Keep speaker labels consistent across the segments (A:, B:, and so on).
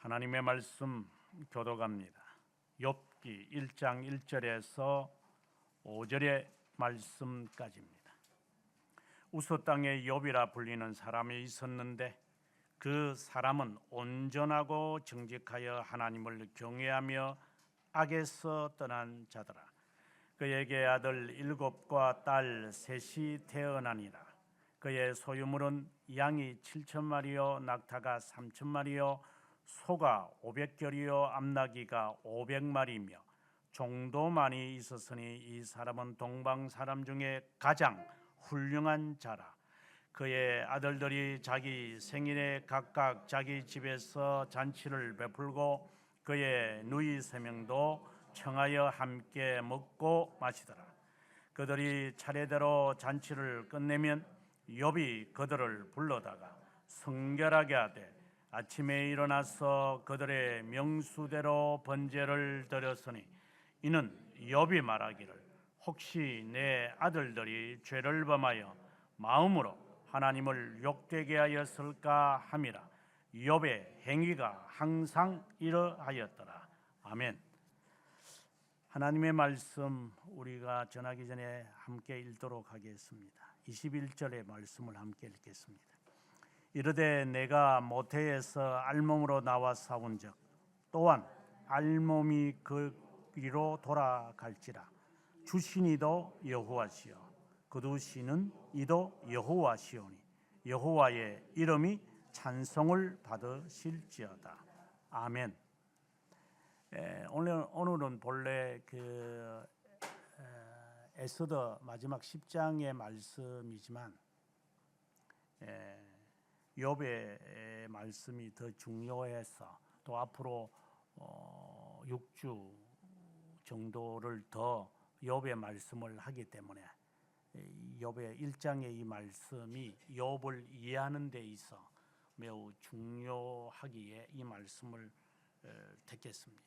A: 하나님의 말씀 교독합니다. 욥기 1장 1절에서 5절의 말씀까지입니다. 우스 땅에 욥이라 불리는 사람이 있었는데 그 사람은 온전하고 정직하여 하나님을 경외하며 악에서 떠난 자더라. 그에게 아들 7과 딸 3이 태어나니라. 그의 소유물은 양이 7,000마리요 낙타가 3,000마리요 소가 500결이요 암나귀가 500마리며 종도 많이 있었으니 이 사람은 동방 사람 중에 가장 훌륭한 자라. 그의 아들들이 자기 생일에 각각 자기 집에서 잔치를 베풀고 그의 누이 3명도 청하여 함께 먹고 마시더라. 그들이 차례대로 잔치를 끝내면 욥이 그들을 불러다가 성결하게 하되 아침에 일어나서 그들의 명수대로 번제를 드렸으니 이는 욥이 말하기를 혹시 내 아들들이 죄를 범하여 마음으로 하나님을 욕되게 하였을까 함이라. 욥의 행위가 항상 이러하였더라. 아멘. 하나님의 말씀 우리가 전하기 전에 함께 읽도록 하겠습니다. 21절의 말씀을 함께 읽겠습니다. 이르되 내가 모태에서 알몸으로 나와 싸운즉 또한 알몸이 그 위로 돌아갈지라. 주신이도 여호와시요 거두시는 이도 여호와시오니 여호와의 이름이 찬송을 받으실지어다. 아멘. 오늘은 본래 에스더 마지막 10장의 말씀이지만 욥의 말씀이 더 중요해서 또 앞으로 6주 정도를 더 욥의 말씀을 하기 때문에 욥의 1장의 이 말씀이 욥을 이해하는 데 있어 매우 중요하기에 이 말씀을 택했습니다.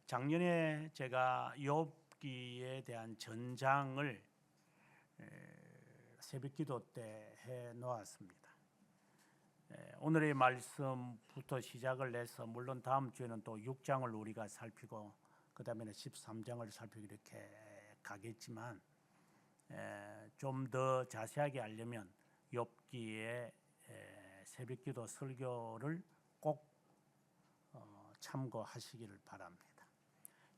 A: 작년에 제가 욥기에 대한 전장을 새벽기도 때 해놓았습니다. 오늘의 말씀부터 시작을 해서 물론 다음 주에는 또 6장을 우리가 살피고 그 다음에는 13장을 살피고 이렇게 가겠지만 좀 더 자세하게 알려면 욥기의 새벽기도 설교를 꼭 참고하시기를 바랍니다.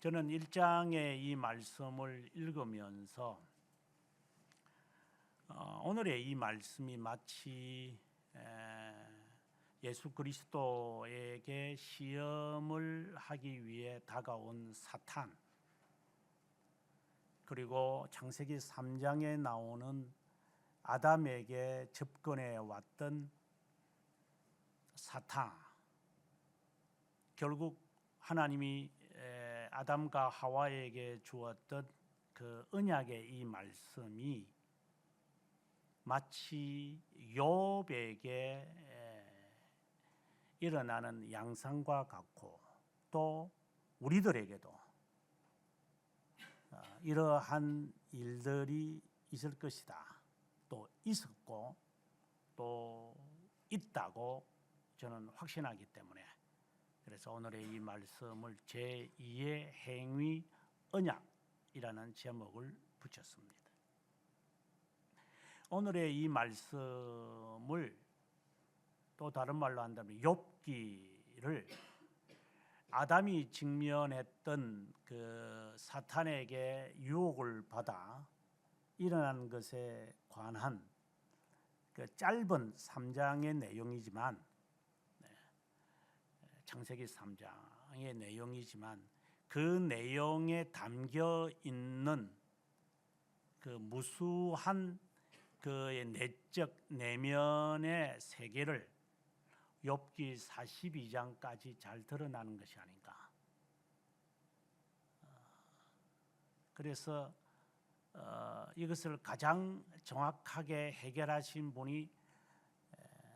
A: 저는 1장의 이 말씀을 읽으면서 오늘의 이 말씀이 마치 예수 그리스도에게 시험을 하기 위해 다가온 사탄, 그리고 창세기 3장에 나오는 아담에게 접근해 왔던 사탄, 결국 하나님이 아담과 하와에게 주었던 그 언약의 이 말씀이 마치 욥에게 일어나는 양상과 같고 또 우리들에게도 이러한 일들이 있을 것이다, 또 있었고 또 있다고 저는 확신하기 때문에 그래서 오늘의 이 말씀을 제2의 행위 언약이라는 제목을 붙였습니다. 오늘의 이 말씀을 또 다른 말로 한다면 욥기를 아담이 직면했던 그 사탄에게 유혹을 받아 일어난 것에 관한 그 짧은 3장의 내용이지만 창세기 3장의 내용이지만 그 내용에 담겨 있는 그 무수한 그의 내적 내면의 세계를 욥기 42장까지 잘 드러나는 것이 아닌가. 그래서 이것을 가장 정확하게 해결하신 분이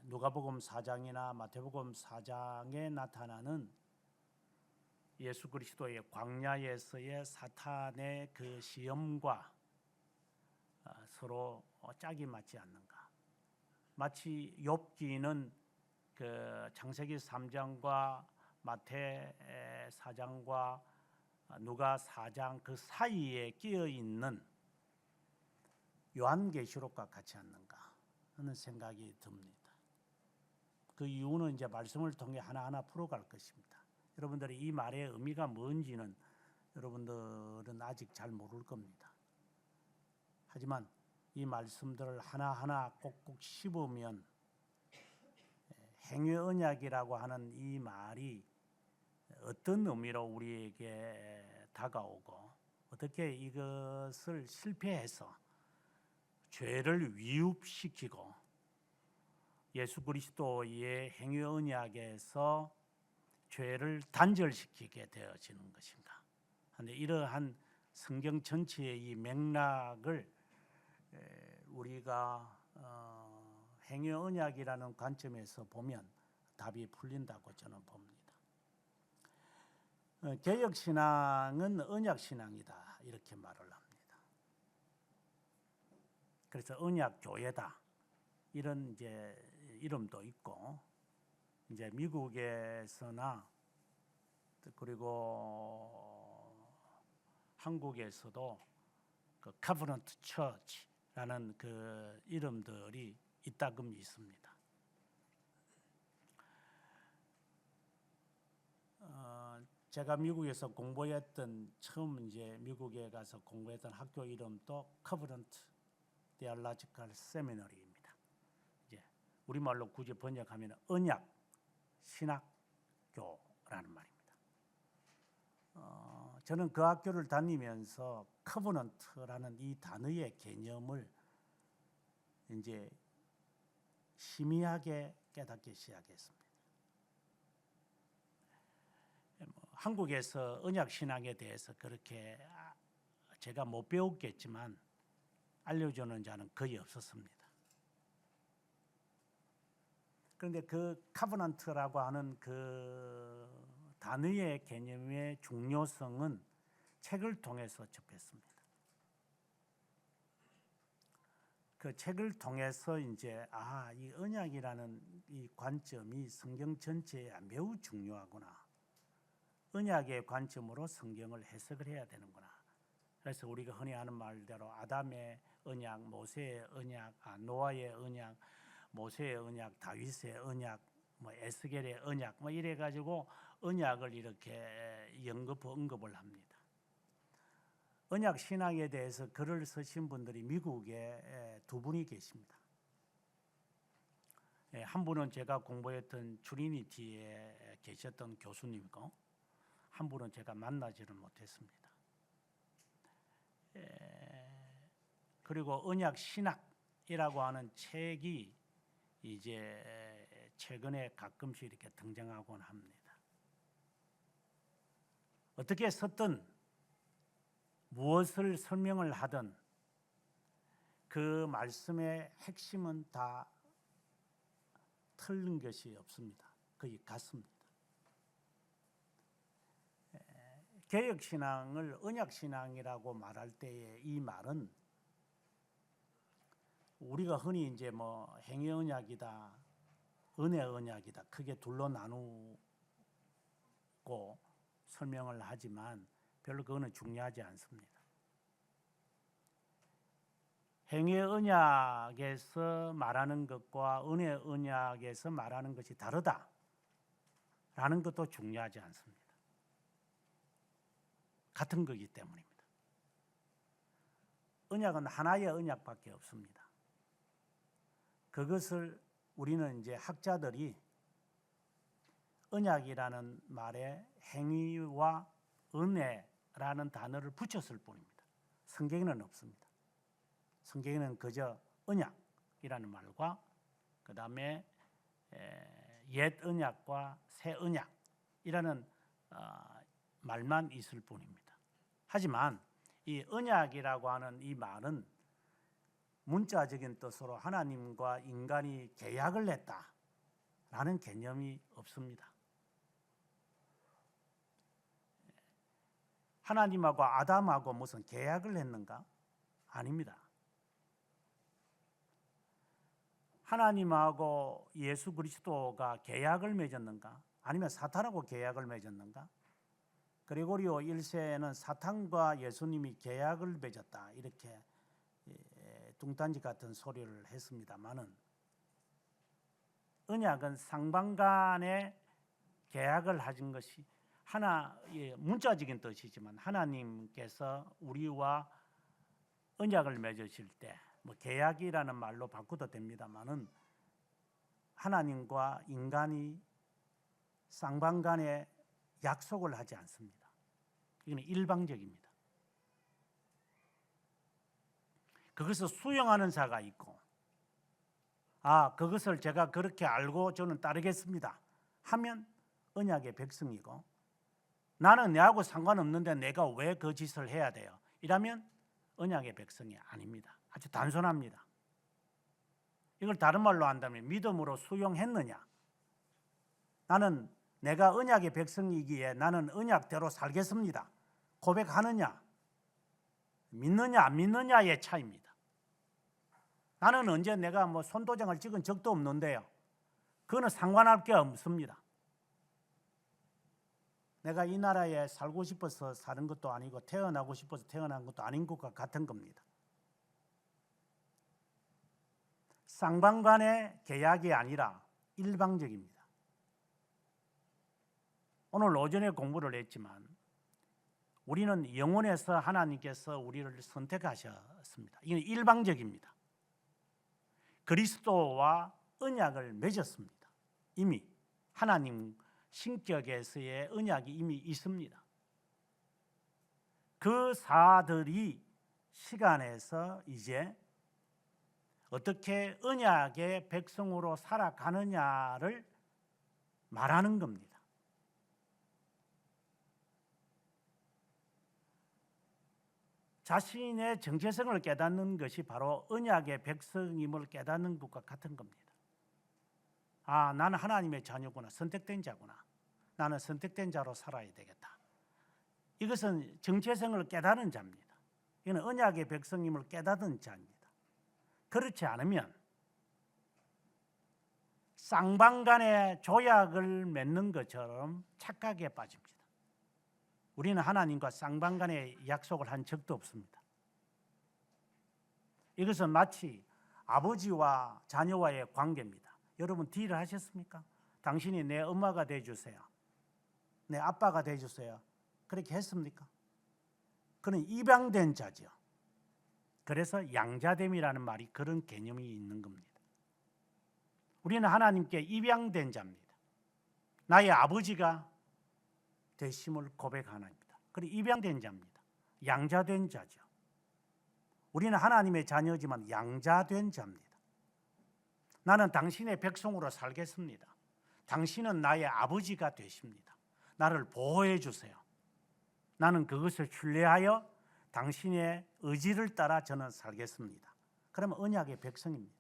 A: 누가복음 4장이나 마태복음 4장에 나타나는 예수 그리스도의 광야에서의 사탄의 그 시험과 서로 짝이 맞지 않는가. 마치 욥기는 그 창세기 3장과 마태 4장과 누가 4장 그 사이에 끼어 있는 요한계시록과 같지 않는가 하는 생각이 듭니다. 그 이유는 이제 말씀을 통해 하나하나 풀어갈 것입니다. 여러분들이 이 말의 의미가 뭔지는 여러분들은 아직 잘 모를 겁니다. 하지만 이 말씀들을 하나하나 꼭꼭 씹으면 행위 언약이라고 하는 이 말이 어떤 의미로 우리에게 다가오고 어떻게 이것을 실패해서 죄를 위협시키고 예수 그리스도의 행위 언약에서 죄를 단절시키게 되어지는 것인가. 그런데 이러한 성경 전체의 이 맥락을 우리가 행위 언약이라는 관점에서 보면 답이 풀린다고 저는 봅니다. 개혁 신앙은 언약 신앙이다 이렇게 말을 합니다. 그래서 언약 교회다 이런 이제 이름도 있고 이제 미국에서나 그리고 한국에서도 그 커버넌트 처치라는 그 이름들이 있다금 있습니다. 제가 미국에서 공부했던 처음 이제 미국에 가서 공부했던 학교 이름도 커버넌트 디알라지컬 세미너리입니다. 이제 우리말로 굳이 번역하면 언약 신학교라는 말입니다. 저는 그 학교를 다니면서 커버넌트라는 이 단어의 개념을 이제 희미하게 깨닫기 시작했습니다. 한국에서 언약 신앙에 대해서 그렇게 제가 못 배웠겠지만 알려주는 자는 거의 없었습니다. 그런데 그 카버넌트라고 하는 그 단어의 개념의 중요성은 책을 통해서 접했습니다. 그 책을 통해서 이제 이 언약이라는 이 관점이 성경 전체에 매우 중요하구나. 언약의 관점으로 성경을 해석을 해야 되는구나. 그래서 우리가 흔히 하는 말대로 아담의 언약, 모세의 언약, 노아의 언약, 모세의 언약, 다윗의 언약, 에스겔의 언약, 이래 가지고 언약을 이렇게 언급을 합니다. 언약 신앙에 대해서 글을 쓰신 분들이 미국에 두 분이 계십니다. 한 분은 제가 공부했던 트리니티에 계셨던 교수님이고 한 분은 제가 만나지를 못했습니다. 그리고 언약 신학이라고 하는 책이 이제 최근에 가끔씩 이렇게 등장하곤 합니다. 어떻게 썼든 무엇을 설명을 하든 그 말씀의 핵심은 다 틀린 것이 없습니다. 거의 같습니다. 개혁신앙을 언약신앙이라고 말할 때의 이 말은 우리가 흔히 이제 행위 언약이다, 은혜 언약이다 크게 둘로 나누고 설명을 하지만 별로 그거는 중요하지 않습니다. 행위 언약에서 말하는 것과 은혜 언약에서 말하는 것이 다르다라는 것도 중요하지 않습니다. 같은 거기 때문입니다. 언약은 하나의 언약밖에 없습니다. 그것을 우리는 이제 학자들이 언약이라는 말에 행위와 은혜라는 단어를 붙였을 뿐입니다. 성경에는 없습니다. 성경에는 그저 언약이라는 말과 그 다음에 옛 언약과 새 언약이라는 말만 있을 뿐입니다. 하지만 이 언약이라고 하는 이 말은 문자적인 뜻으로 하나님과 인간이 계약을 했다라는 개념이 없습니다. 하나님하고 아담하고 무슨 계약을 했는가? 아닙니다. 하나님하고 예수 그리스도가 계약을 맺었는가? 아니면 사탄하고 계약을 맺었는가? 그리고리오 1세는 사탄과 예수님이 계약을 맺었다, 이렇게 뚱딴지 같은 소리를 했습니다마는, 언약은 상반간에 계약을 하신 것이 문자적인 뜻이지만, 하나님께서 우리와 언약을 맺으실 때, 계약이라는 말로 바꿔도 됩니다마는, 하나님과 인간이 상반간에 약속을 하지 않습니다. 이건 일방적입니다. 그것을 수용하는 자가 있고, 그것을 제가 그렇게 알고 저는 따르겠습니다 하면 언약의 백성이고, 나는 내하고 상관없는데 내가 왜 그 짓을 해야 돼요? 이라면 언약의 백성이 아닙니다. 아주 단순합니다. 이걸 다른 말로 한다면 믿음으로 수용했느냐? 나는 내가 언약의 백성이기에 나는 언약대로 살겠습니다 고백하느냐, 믿느냐 안 믿느냐의 차이입니다. 나는 언제 내가 손도장을 찍은 적도 없는데요, 그거는 상관할 게 없습니다. 내가 이 나라에 살고 싶어서 사는 것도 아니고 태어나고 싶어서 태어난 것도 아닌 것과 같은 겁니다. 쌍방간의 계약이 아니라 일방적입니다. 오늘 오전에 공부를 했지만 우리는 영혼에서 하나님께서 우리를 선택하셨습니다. 이건 일방적입니다. 그리스도와 언약을 맺었습니다. 이미 하나님 신격에서의 언약이 이미 있습니다. 그 사들이 시간에서 이제 어떻게 언약의 백성으로 살아가느냐를 말하는 겁니다. 자신의 정체성을 깨닫는 것이 바로 언약의 백성임을 깨닫는 것과 같은 겁니다. 나는 하나님의 자녀구나, 선택된 자구나, 나는 선택된 자로 살아야 되겠다. 이것은 정체성을 깨닫는 자입니다. 이는 언약의 백성임을 깨닫는 자입니다. 그렇지 않으면 쌍방간에 조약을 맺는 것처럼 착각에 빠집니다. 우리는 하나님과 쌍방간에 약속을 한 적도 없습니다. 이것은 마치 아버지와 자녀와의 관계입니다. 여러분 딜을 하셨습니까? 당신이 내 엄마가 되어주세요, 내 아빠가 되어주세요, 그렇게 했습니까? 그는 입양된 자죠. 그래서 양자됨이라는 말이 그런 개념이 있는 겁니다. 우리는 하나님께 입양된 자입니다. 나의 아버지가 되심을 고백하나입니다. 그리고 입양된 자입니다. 양자된 자죠. 우리는 하나님의 자녀지만 양자된 자입니다. 나는 당신의 백성으로 살겠습니다. 당신은 나의 아버지가 되십니다. 나를 보호해 주세요. 나는 그것을 신뢰하여 당신의 의지를 따라 저는 살겠습니다. 그러면 언약의 백성입니다.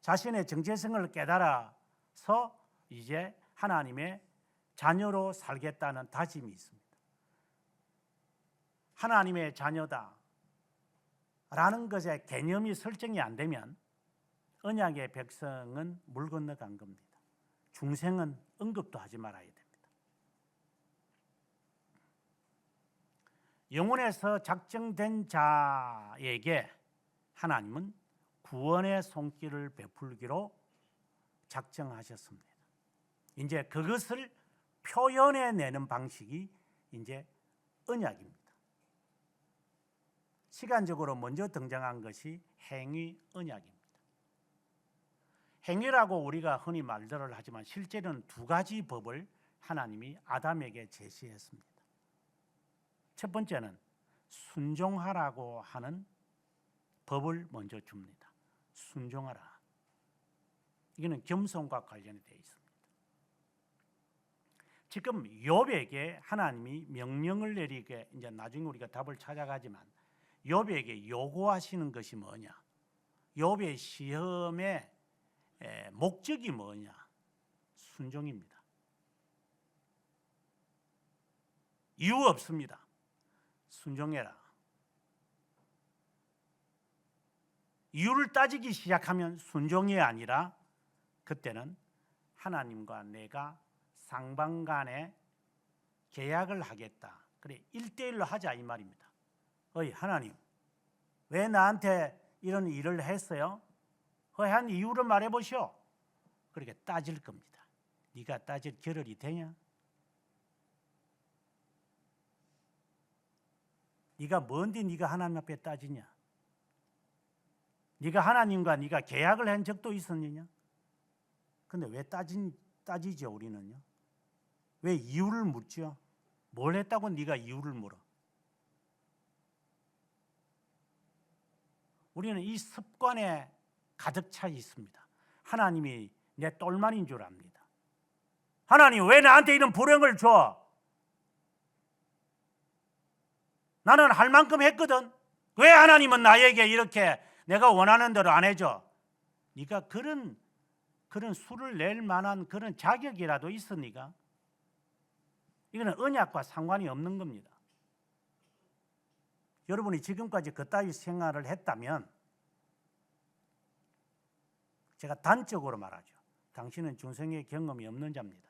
A: 자신의 정체성을 깨달아서 이제 하나님의 자녀로 살겠다는 다짐이 있습니다. 하나님의 자녀다 라는 것의 개념이 설정이 안 되면 언약의 백성은 물 건너간 겁니다. 중생은 언급도 하지 말아야 됩니다. 영혼에서 작정된 자에게 하나님은 구원의 손길을 베풀기로 작정하셨습니다. 이제 그것을 표현해내는 방식이 이제 언약입니다. 시간적으로 먼저 등장한 것이 행위 언약입니다. 행위라고 우리가 흔히 말들을 하지만 실제로는 두 가지 법을 하나님이 아담에게 제시했습니다. 첫 번째는 순종하라고 하는 법을 먼저 줍니다. 순종하라. 이거는 겸손과 관련이 되어 있습니다. 지금 욥에게 하나님이 명령을 내리게, 이제 나중에 우리가 답을 찾아가지만 욥에게 요구하시는 것이 뭐냐? 욥의 시험의 목적이 뭐냐? 순종입니다. 이유 없습니다. 순종해라. 이유를 따지기 시작하면 순종이 아니라 그때는 하나님과 내가 상방 간에 계약을 하겠다. 그래 1대1로 하자 이 말입니다. 어이 하나님 왜 나한테 이런 일을 했어요? 한 이유를 말해보시오. 그렇게 따질 겁니다. 네가 따질 겨를이 되냐? 네가 뭔데 네가 하나님 앞에 따지냐? 네가 하나님과 네가 계약을 한 적도 있었느냐? 근데 왜 따지죠 우리는요? 왜 이유를 묻죠? 뭘 했다고 네가 이유를 물어? 우리는 이 습관에 가득 차 있습니다. 하나님이 내 똘만인 줄 압니다. 하나님 왜 나한테 이런 불행을 줘? 나는 할 만큼 했거든. 왜 하나님은 나에게 이렇게 내가 원하는 대로 안 해줘? 네가 그런 수를 낼 만한 그런 자격이라도 있으니까 이거는 언약과 상관이 없는 겁니다. 여러분이 지금까지 그따위 생활을 했다면 제가 단적으로 말하죠. 당신은 중생의 경험이 없는 자입니다.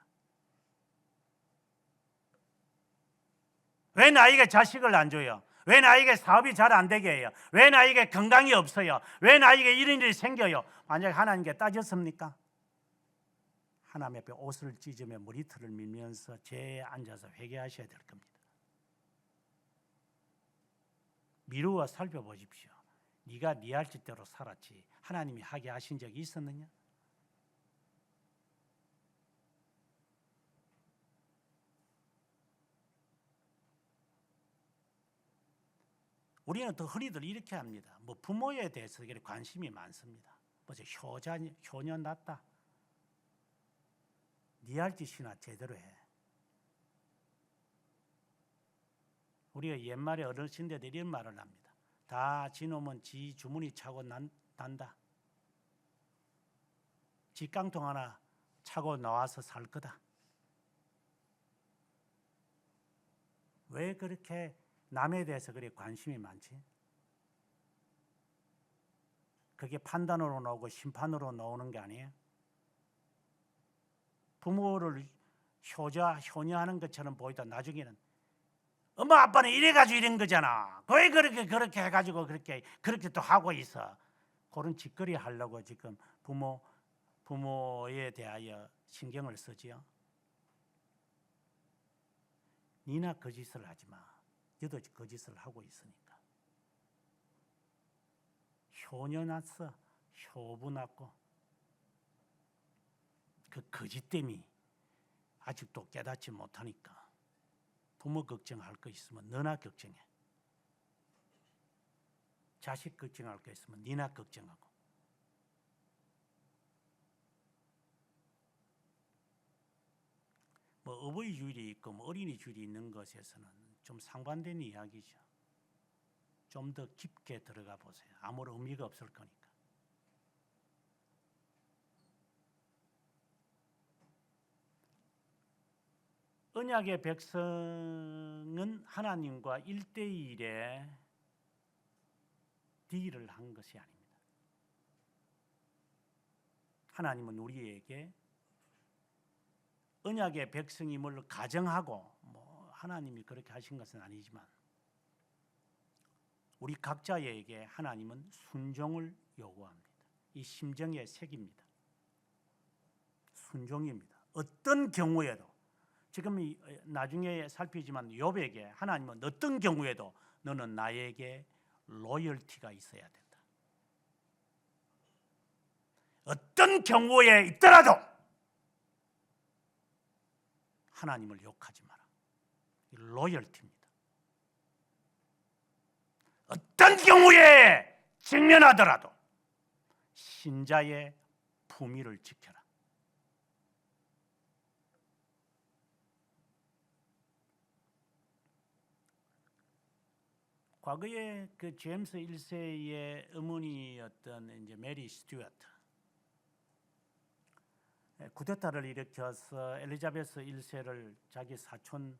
A: 왜 나에게 자식을 안 줘요? 왜 나에게 사업이 잘 안 되게 해요? 왜 나에게 건강이 없어요? 왜 나에게 이런 일이 생겨요? 만약에 하나님께 따졌습니까? 하나님 앞에 옷을 찢으며 머리털을 밀면서 죄에 앉아서 회개하셔야 될 겁니다. 미루어 살펴보십시오. 네가 네 할 짓대로 살았지 하나님이 하게 하신 적이 있었느냐? 우리는 더 흔히들 이렇게 합니다. 뭐 부모에 대해서 관심이 많습니다. 뭐죠? 효녀 낳았다. 네 할 짓이나 제대로 해. 우리가 옛말에 어르신들이 이런 말을 합니다. 다 지놈은 지 주머니 차고 난다. 지 깡통 하나 차고 나와서 살 거다. 왜 그렇게 남에 대해서 그렇게 관심이 많지? 그게 판단으로 나오고 심판으로 나오는 게 아니에요. 부모를 효녀하는 것처럼 보이다 나중에는 엄마 아빠는 이래가지고 이런 거잖아. 왜 그렇게 해가지고 그렇게 또 하고 있어. 그런 짓거리 하려고 지금 부모에 대하여 신경을 쓰지요. 니나 그 짓을 하지 마. 너도 그 짓을 하고 있으니까. 효녀 낳았어. 효부 낳고. 그 거짓 때문에 아직도 깨닫지 못하니까 부모 걱정할 거 있으면 너나 걱정해. 자식 걱정할 거 있으면 니나 걱정하고. 뭐 어버이 주일이 있고 뭐 어린이 주일이 있는 것에서는 좀 상반된 이야기죠. 좀 더 깊게 들어가 보세요. 아무런 의미가 없을 거니까. 언약의 백성은 하나님과 1대1의 딜을 한 것이 아닙니다. 하나님은 우리에게 언약의 백성임을 가정하고 뭐 하나님이 그렇게 하신 것은 아니지만 우리 각자에게 하나님은 순종을 요구합니다. 이 심정의 색입니다. 순종입니다. 어떤 경우에도 지금 나중에 살피지만 욥에게 하나님은 어떤 경우에도 너는 나에게 로열티가 있어야 된다. 어떤 경우에 있더라도 하나님을 욕하지 마라. 로열티입니다. 어떤 경우에 직면하더라도 신자의 품위를 지켜라. 과거에 그 제임스 1세의 어머니였던 이제 메리 스튜어트 쿠데타를 일으켜서 엘리자베스 1세를 자기 사촌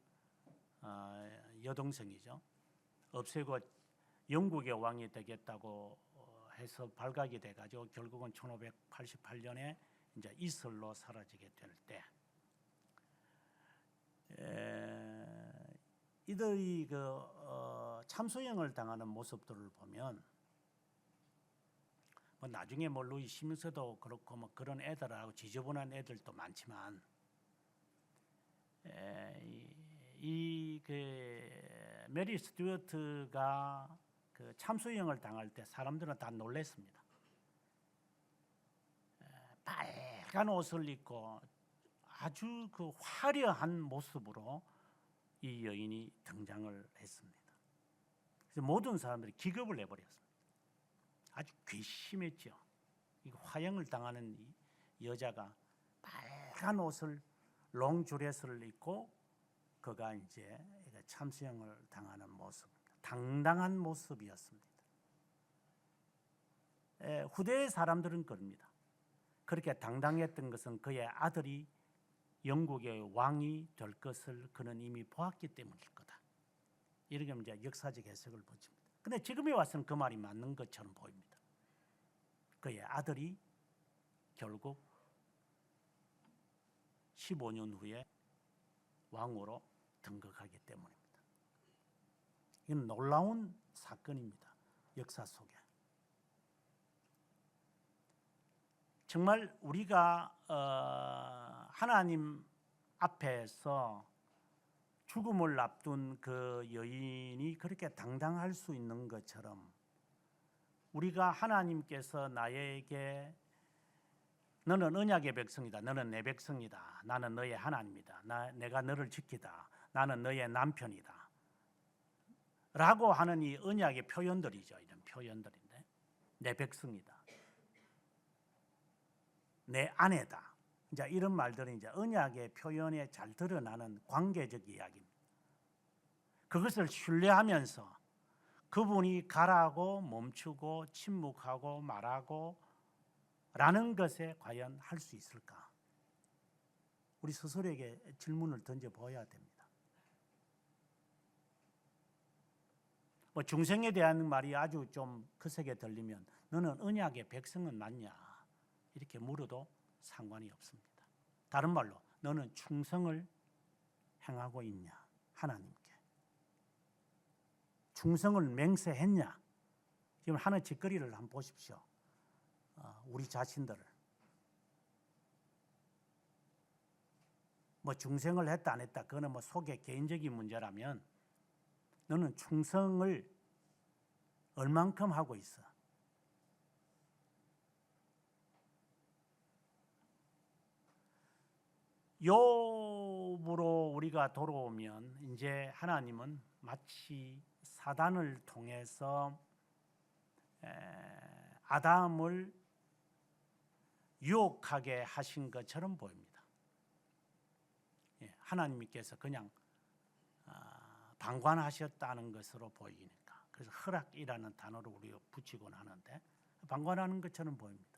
A: 여동생이죠. 없애고 영국의 왕이 되겠다고 해서 발각이 돼가지고 결국은 1588년에 이제 이슬로 사라지게 될 때, 이들이 참수형을 당하는 모습들을 보면 뭐 나중에 뭐 루이 시민스도 그렇고 뭐 그런 애들하고 지저분한 애들도 많지만 메리 스튜어트가 그 참수형을 당할 때 사람들은 다 놀랐습니다. 빨간 옷을 입고 아주 그 화려한 모습으로 이 여인이 등장을 했습니다. 그래서 모든 사람들이 기겁을 해버렸습니다. 아주 괘씸했죠. 이 화형을 당하는 이 여자가 빨간 옷을 롱드레스를 입고 그가 이제 참수형을 당하는 모습, 당당한 모습이었습니다. 후대의 사람들은 그럽니다. 그렇게 당당했던 것은 그의 아들이 영국의 왕이 될 것을 그는 이미 보았기 때문일 거다. 이렇게 이제 역사적 해석을 보십니다. 근데 지금에 와서는 그 말이 맞는 것처럼 보입니다. 그의 아들이 결국 15년 후에 왕으로 등극하기 때문입니다. 이건 놀라운 사건입니다. 역사 속에. 정말 우리가 하나님 앞에서 죽음을 앞둔 그 여인이 그렇게 당당할 수 있는 것처럼 우리가 하나님께서 나에게 너는 언약의 백성이다. 너는 내 백성이다. 나는 너의 하나님이다. 내가 너를 지키다. 나는 너의 남편이다. 라고 하는 이 언약의 표현들이죠. 이런 표현들인데 내 백성이다. 내 아내다. 이제 이런 말들은 이제 언약의 표현에 잘 드러나는 관계적 이야기입니다. 그것을 신뢰하면서 그분이 가라고 멈추고 침묵하고 말하고 라는 것에 과연 할 수 있을까? 우리 스스로에게 질문을 던져보아야 됩니다. 뭐 중생에 대한 말이 아주 좀 거세게 들리면 너는 언약의 백성은 맞냐? 이렇게 물어도 상관이 없습니다. 다른 말로 너는 충성을 행하고 있냐? 하나님께. 충성을 맹세했냐? 지금 하는 짓거리를 한번 보십시오. 우리 자신들을. 뭐 충성을 했다 안 했다 그거는 뭐 속의 개인적인 문제라면 너는 충성을 얼만큼 하고 있어? 욥으로 우리가 돌아오면 이제 하나님은 마치 사단을 통해서 아담을 유혹하게 하신 것처럼 보입니다. 하나님께서 그냥 방관하셨다는 것으로 보이니까 그래서 허락이라는 단어를 우리가 붙이곤 하는데 방관하는 것처럼 보입니다.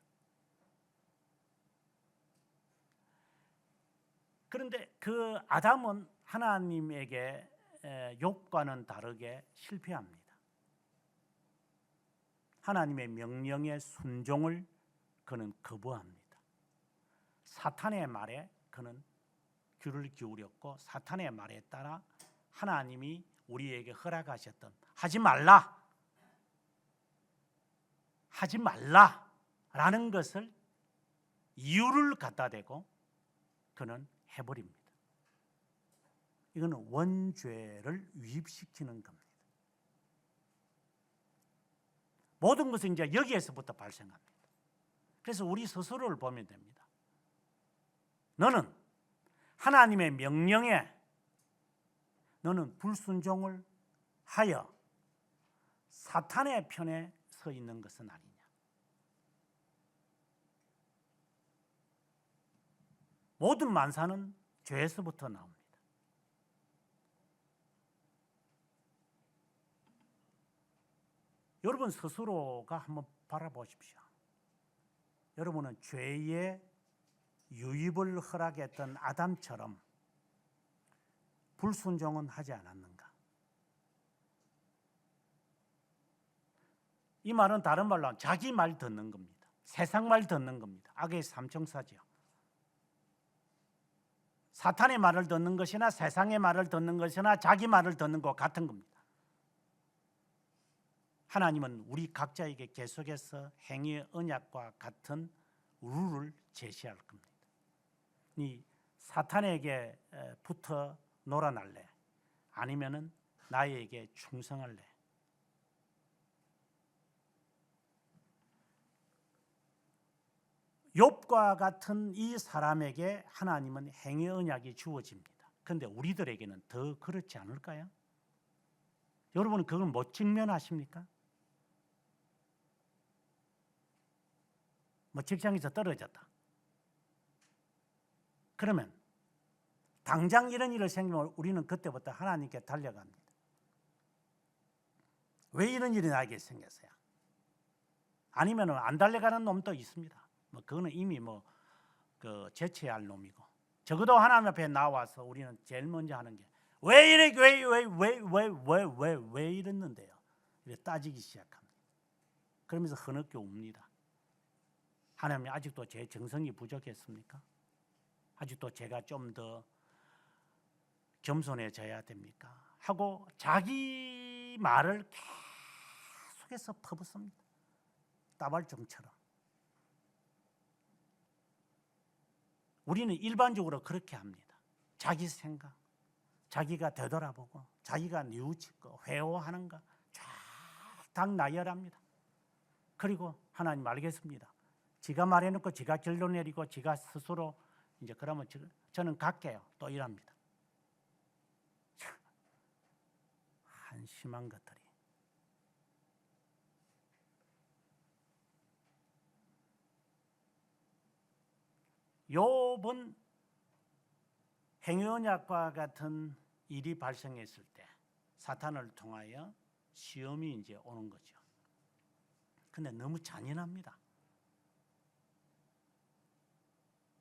A: 그런데 그 아담은 하나님에게 욥과는 다르게 실패합니다. 하나님의 명령에 순종을 그는 거부합니다. 사탄의 말에 그는 귀를 기울였고 사탄의 말에 따라 하나님이 우리에게 허락하셨던 하지 말라라는 것을 이유를 갖다 대고 그는 해버립니다. 이거는 원죄를 유입시키는 겁니다. 모든 것은 이제 여기에서부터 발생합니다. 그래서 우리 스스로를 보면 됩니다. 너는 하나님의 명령에 너는 불순종을 하여 사탄의 편에 서 있는 것은 아니냐. 모든 만사는 죄에서부터 나옵니다. 여러분 스스로가 한번 바라보십시오. 여러분은 죄의 유입을 허락했던 아담처럼 불순종은 하지 않았는가? 이 말은 다른 말로 하면 자기 말 듣는 겁니다. 세상 말 듣는 겁니다. 악의 삼총사죠. 사탄의 말을 듣는 것이나 세상의 말을 듣는 것이나 자기 말을 듣는 것 같은 겁니다. 하나님은 우리 각자에게 계속해서 행위의 언약과 같은 룰을 제시할 겁니다. 이 사탄에게 붙어 놀아날래? 아니면은 나에게 충성할래? 욥과 같은 이 사람에게 하나님은 행위 언약이 주어집니다. 그런데 우리들에게는 더 그렇지 않을까요? 여러분은 그걸 못 직면하십니까? 뭐 직장에서 떨어졌다. 그러면 당장 이런 일을 생기면 우리는 그때부터 하나님께 달려갑니다. 왜 이런 일이 나에게 생겼어요? 아니면 안 달려가는 놈도 있습니다. 뭐 그거는 이미 제쳐야 할 놈이고, 적어도 하나님 앞에 나와서 우리는 제일 먼저 하는 게 왜 이래, 왜 이랬는데요? 이렇게 따지기 시작합니다. 그러면서 흐느껴 웁니다. 하나님, 아직도 제 정성이 부족했습니까? 아직도 제가 좀 더 겸손해져야 됩니까? 하고 자기 말을 계속해서 퍼붓습니다. 따발종처럼. 우리는 일반적으로 그렇게 합니다. 자기 생각, 자기가 되돌아보고 자기가 뉘우치고 회오하는 거 쫙 나열합니다. 그리고 하나님 알겠습니다. 지가 말해놓고 지가 결론 내리고 지가 스스로 이제 그러면 저는 갈게요. 또 이랍니다. 한심한 것들이. 욥은 행위언약과 같은 일이 발생했을 때 사탄을 통하여 시험이 이제 오는 거죠. 근데 너무 잔인합니다.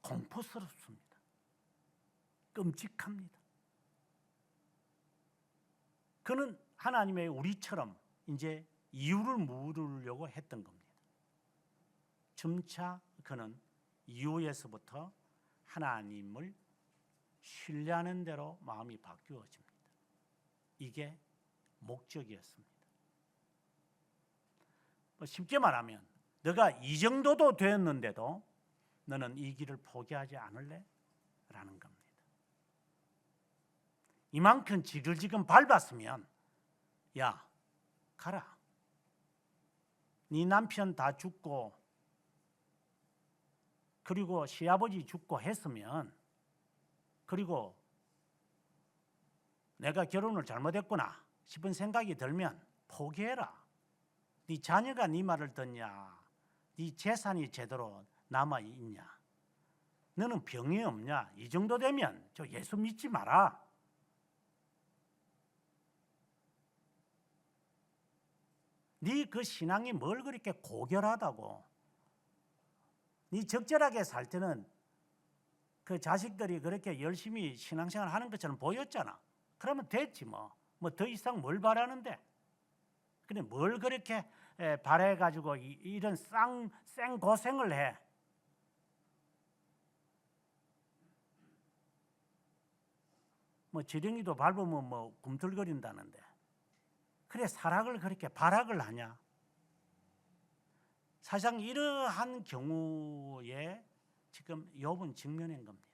A: 공포스럽습니다. 끔찍합니다. 그는 하나님의 우리처럼 이제 이유를 물으려고 했던 겁니다. 점차 그는 이후에서부터 하나님을 신뢰하는 대로 마음이 바뀌어집니다. 이게 목적이었습니다. 쉽게 말하면 너가 이 정도도 되었는데도 너는 이 길을 포기하지 않을래? 라는 겁니다. 이만큼 지글지글 밟았으면 야, 가라. 네 남편 다 죽고 그리고 시아버지 죽고 했으면, 그리고 내가 결혼을 잘못했구나 싶은 생각이 들면 포기해라. 네 자녀가 네 말을 듣냐? 네 재산이 제대로 남아있냐? 너는 병이 없냐? 이 정도 되면 저 예수 믿지 마라. 네 그 신앙이 뭘 그렇게 고결하다고. 네 적절하게 살 때는 그 자식들이 그렇게 열심히 신앙생활 하는 것처럼 보였잖아. 그러면 됐지 뭐 더 이상 뭘 바라는데. 근데 뭘 그렇게 바래가지고 이런 생고생을 해. 뭐 지렁이도 밟으면 뭐 꿈틀거린다는데. 그래 사락을 그렇게 발악을 하냐. 사실상 이러한 경우에 지금 욥은 직면한 겁니다.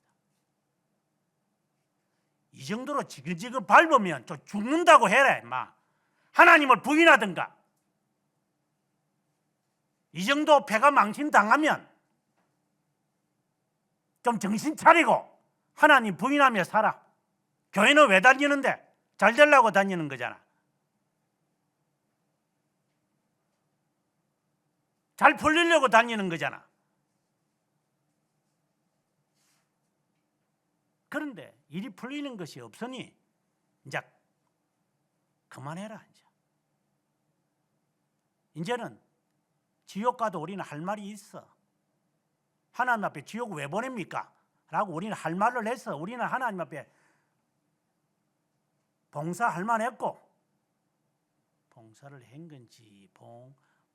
A: 이 정도로 지글지글 밟으면 저 죽는다고 해라 임마. 하나님을 부인하든가. 이 정도 배가 망신당하면 좀 정신 차리고 하나님 부인하며 살아. 교회는 왜 다니는데? 잘 되려고 다니는 거잖아. 잘 풀리려고 다니는 거잖아. 그런데 일이 풀리는 것이 없으니 이제 그만해라. 이제는 지옥 가도 우리는 할 말이 있어. 하나님 앞에 지옥 왜 보냅니까? 라고 우리는 할 말을 해서 우리는 하나님 앞에 봉사할 만했고, 봉사를 한 건지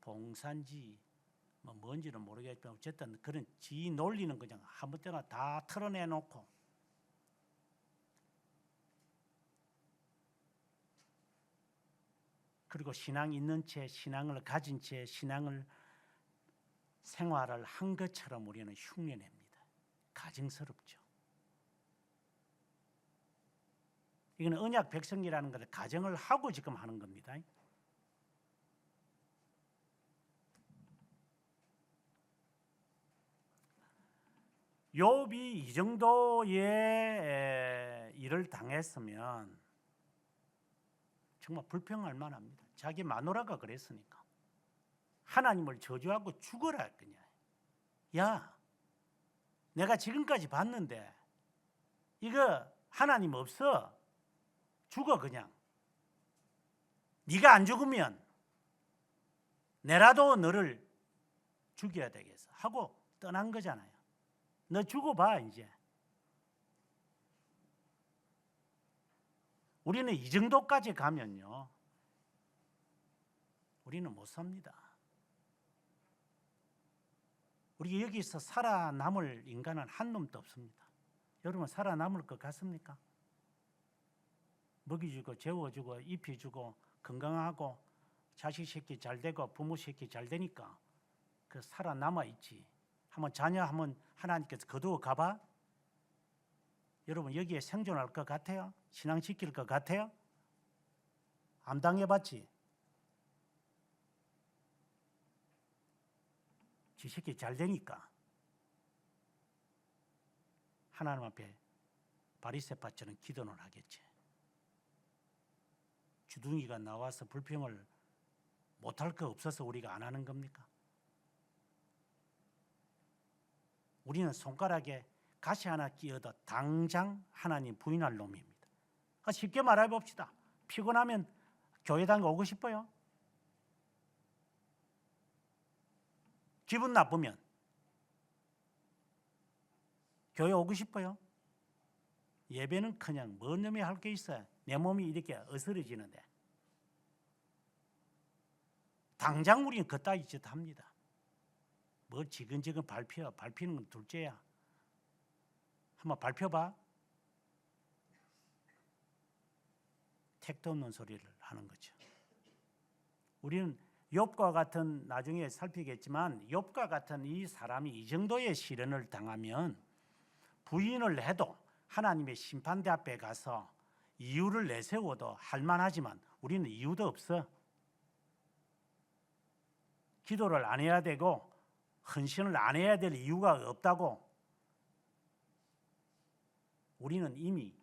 A: 봉산지 뭐 뭔지는 모르겠지만 어쨌든 그런 지 논리는 그냥 아무 때나 다 털어내놓고 그리고 신앙 있는 채 신앙을 가진 채 신앙을 생활을 한 것처럼 우리는 흉내냅니다. 가증스럽죠. 이거는 언약 백성이라는 것을 가정을 하고 지금 하는 겁니다. 욥이 이 정도의 일을 당했으면 정말 불평할 만합니다. 자기 마누라가 그랬으니까. 하나님을 저주하고 죽어라 그냥. 야, 내가 지금까지 봤는데 이거 하나님 없어. 죽어 그냥. 네가 안 죽으면 내라도 너를 죽여야 되겠어 하고 떠난 거잖아요. 너 죽어봐 이제. 우리는 이 정도까지 가면요, 우리는 못 삽니다. 우리 여기서 살아남을 인간은 한 놈도 없습니다. 여러분 살아남을 것 같습니까? 먹이주고 재워주고 입혀주고 건강하고 자식 새끼 잘 되고 부모 새끼 잘 되니까 그 살아남아 있지. 한번 자녀 한번 하나님께서 거두어 가봐. 여러분 여기에 생존할 것 같아요? 신앙 지킬 것 같아요? 안 당해봤지? 지 새끼 잘 되니까 하나님 앞에 바리새파처럼 기도는 하겠지. 주둥이가 나와서 불평을 못할 거 없어서 우리가 안 하는 겁니까? 우리는 손가락에 가시 하나 끼어도 당장 하나님 부인할 놈입니다. 쉽게 말해 봅시다. 피곤하면 교회당 오고 싶어요? 기분 나쁘면 교회 오고 싶어요? 예배는 그냥 뭔 놈이 할 게 있어요. 내 몸이 이렇게 어스러지는데 당장 우리는 그따위 짓 합니다. 뭐 지근지근 밟히는 건 둘째야. 한번 밟혀봐. 택도 없는 소리를 하는 거죠. 우리는 욥과 같은, 나중에 살피겠지만 욥과 같은 이 사람이 이 정도의 시련을 당하면 부인을 해도 하나님의 심판대 앞에 가서 이유를 내세워도 할 만하지만 우리는 이유도 없어. 기도를 안 해야 되고 헌신을 안 해야 될 이유가 없다고. 우리는 이미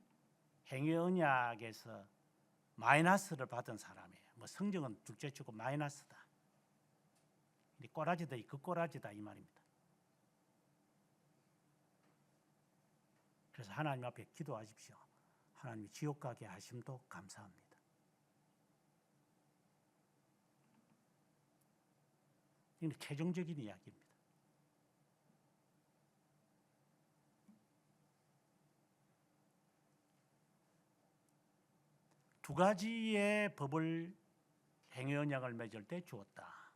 A: 행위 언약에서 마이너스를 받은 사람이에요. 뭐 성적은 둘째치고 마이너스다. 꼬라지다, 그 꼬라지다 이 말입니다. 그래서 하나님 앞에 기도하십시오. 하나님이 지옥 가게 하심도 감사합니다. 이건 최종적인 이야기입니다. 두 가지의 법을 행위 언약을 맺을 때 주었다.